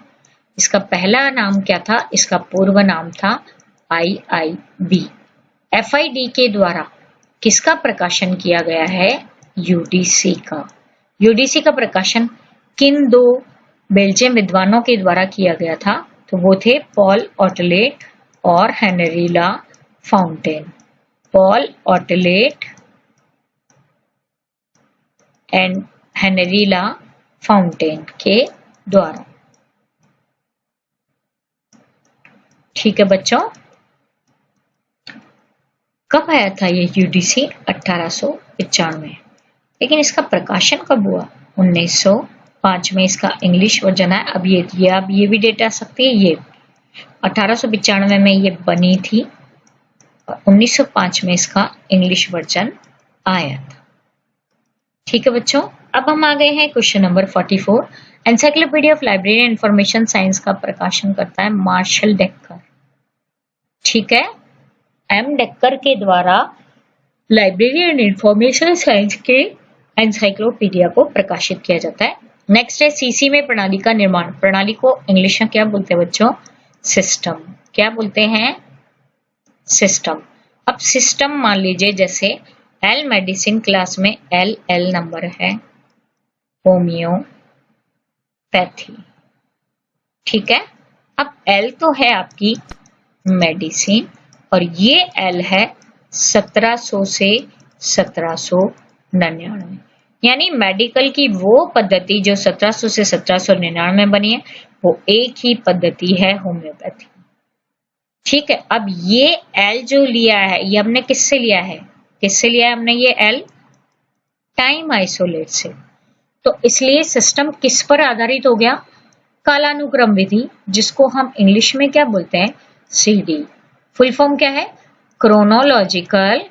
इसका पहला नाम क्या था? इसका पूर्व नाम था IIB। FID के द्वारा किसका प्रकाशन किया गया है? UDC का। UDC का प्रकाशन किन दो बेल्जियम विद्वानों के द्वारा किया गया था? तो वो थे पॉल ऑटलेट और हेनरीला फाउंटेन। पॉल ऑटलेट एंड हेनरीला फाउंटेन के द्वारा, ठीक है बच्चों। कब आया था ये UDC? 1895। लेकिन इसका प्रकाशन कब हुआ? 1905 में इसका इंग्लिश वर्जन है। अब ये भी डेट आ सकती है, ये 1895 में ये बनी थी और 1905 में इसका इंग्लिश वर्जन आया था, ठीक है बच्चों। अब हम आ गए हैं question number 44। Encyclopedia of library and information science का प्रकाशन करता है मार्शल डेक्कर। ठीक है, एम डेक्कर के द्वारा लाइब्रेरी एंड इंफॉर्मेशन साइंस के एनसाइक्लोपीडिया को प्रकाशित किया जाता है। नेक्स्ट है सीसी में प्रणाली का निर्माण। प्रणाली को इंग्लिश में क्या बोलते हैं बच्चों? सिस्टम। क्या बोलते हैं? सिस्टम। अब सिस्टम मान लीजिए जैसे एल मेडिसिन क्लास में एल नंबर है होम्योपैथी। ठीक है, अब एल तो है आपकी मेडिसिन और ये एल है 1700 से 1799, यानी मेडिकल की वो पद्धति जो 1700 से 1799 में बनी है वो एक ही पद्धति है होम्योपैथी। ठीक है, अब ये एल जो लिया है ये हमने किससे लिया है? किससे लिया है हमने ये एल? टाइम आइसोलेट से। तो इसलिए सिस्टम किस पर आधारित हो गया? कालानुक्रम विधि, जिसको हम इंग्लिश में क्या बोलते हैं? सीडी। फुल फॉर्म क्या है? Chronological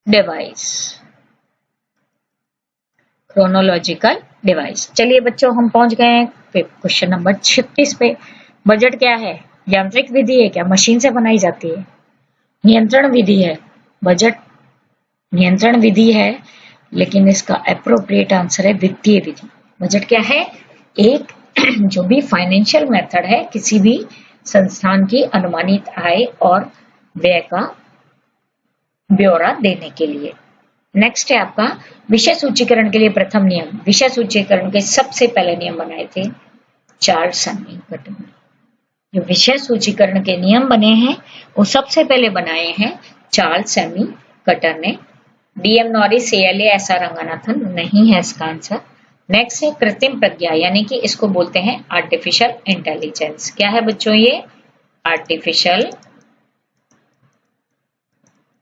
device. Chronological device. चलिए बच्चों हम पहुंच गए हैं क्वेश्चन नंबर 36 पे। बजट क्या है? यांत्रिक विधि है क्या? मशीन से बनाई जाती है? नियंत्रण विधि है? बजट नियंत्रण विधि है, लेकिन इसका एप्रोप्रिएट आंसर है वित्तीय विधि। बजट क्या है? एक जो भी फाइनेंशियल मेथड है किसी भी संस्थान की अनुमानित आय और व्यय का ब्यौरा देने के लिए। नेक्स्ट है आपका विषय सूचीकरण के लिए प्रथम नियम। विषय सूचीकरण के सबसे पहले नियम बनाए थे चार्ल्स सन्निकटन ने। जो विषय सूचीकरण के नियम बने हैं वो सबसे पहले बनाए हैं चार्ल्स सन्निकटन ने। DM Norris, ALA, SR Ranganathan नहीं है इसका आंसर। नेक्स्ट है कृत्रिम प्रज्ञा, यानी कि इसको बोलते हैं आर्टिफिशियल इंटेलिजेंस। क्या है बच्चों ये? Artificial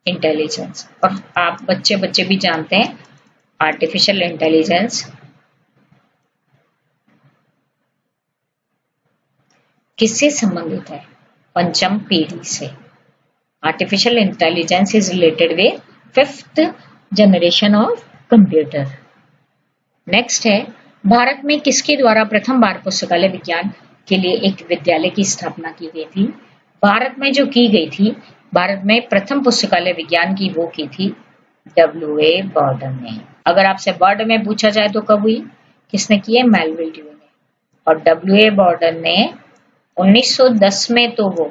intelligence. और आप बच्चे भी जानते हैं आर्टिफिशियल इंटेलिजेंस किससे संबंधित है? पंचम पीढ़ी से। Artificial intelligence is related with 5th generation of computer. Next है भारत में किसके द्वारा प्रथम बार पुस्तकालय विज्ञान के लिए एक विद्यालय की स्थापना की गई थी? भारत में जो की गई थी, भारत में प्रथम पुस्तकालय विज्ञान की वो की थी W.A. बॉर्डन ने। अगर आपसे बर्ड में पूछा जाए तो कब हुई? किसने की है? मेलविल ड्यूई ने। और W.A. बॉर्डन ने 1910 में, तो वो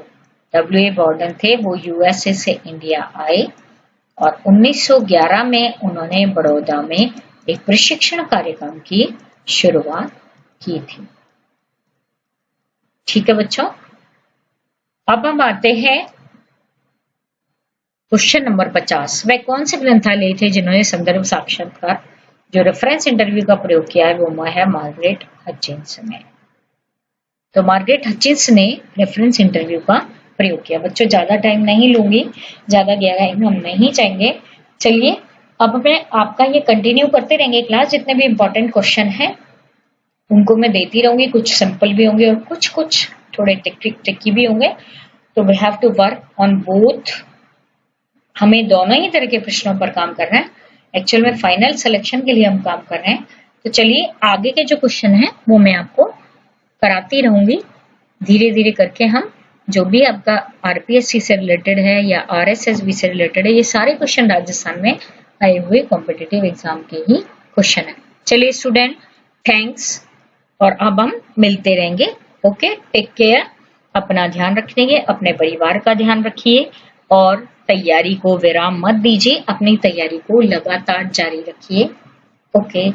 W.A. बॉर्डन थे, वो USA से इंडिया आए और 1911 में उन्होंने बड़ौदा में एक प्रशिक्षण कार्यक्रम की शुरुआत की थी। ठीक है बच्चों, अब हम आते हैं क्वेश्चन नंबर 50। वह कौन से ग्रंथालय थे जिन्होंने संदर्भ साक्षात्कार जो रेफरेंस इंटरव्यू का प्रयोग किया है? वो है मार्गरेट हचिंस ने। तो मार्गरेट हचिंस ने रेफरेंस इंटरव्यू का प्रयोग किया। बच्चों ज्यादा टाइम नहीं लूंगी, ज्यादा गहराई में हम नहीं जाएंगे। चलिए अब मैं आपका ये कंटिन्यू करते रहेंगे क्लास। जितने भी इंपॉर्टेंट क्वेश्चन हैं उनको मैं देती रहूंगी। कुछ सिंपल भी होंगे और कुछ थोड़े ट्रिकी भी होंगे। तो we have to work on both. हमें दोनों ही तरह के प्रश्नों पर काम करना है। एक्चुअल में फाइनल सिलेक्शन के लिए हम काम कर रहे हैं। तो चलिए आगे के जो क्वेश्चन है वो मैं आपको कराती रहूंगी। धीरे धीरे करके हम जो भी आपका आरपीएससी से रिलेटेड है या आरएसएसबी से रिलेटेड है, ये सारे क्वेश्चन राजस्थान में आए हुए कॉम्पिटिटिव एग्जाम के ही क्वेश्चन है। चलिए स्टूडेंट, थैंक्स, और अब हम मिलते रहेंगे। ओके, टेक केयर, अपना ध्यान रखिए, अपने परिवार का ध्यान रखिए और तैयारी को विराम मत दीजिए, अपनी तैयारी को लगातार जारी रखिए। ओके।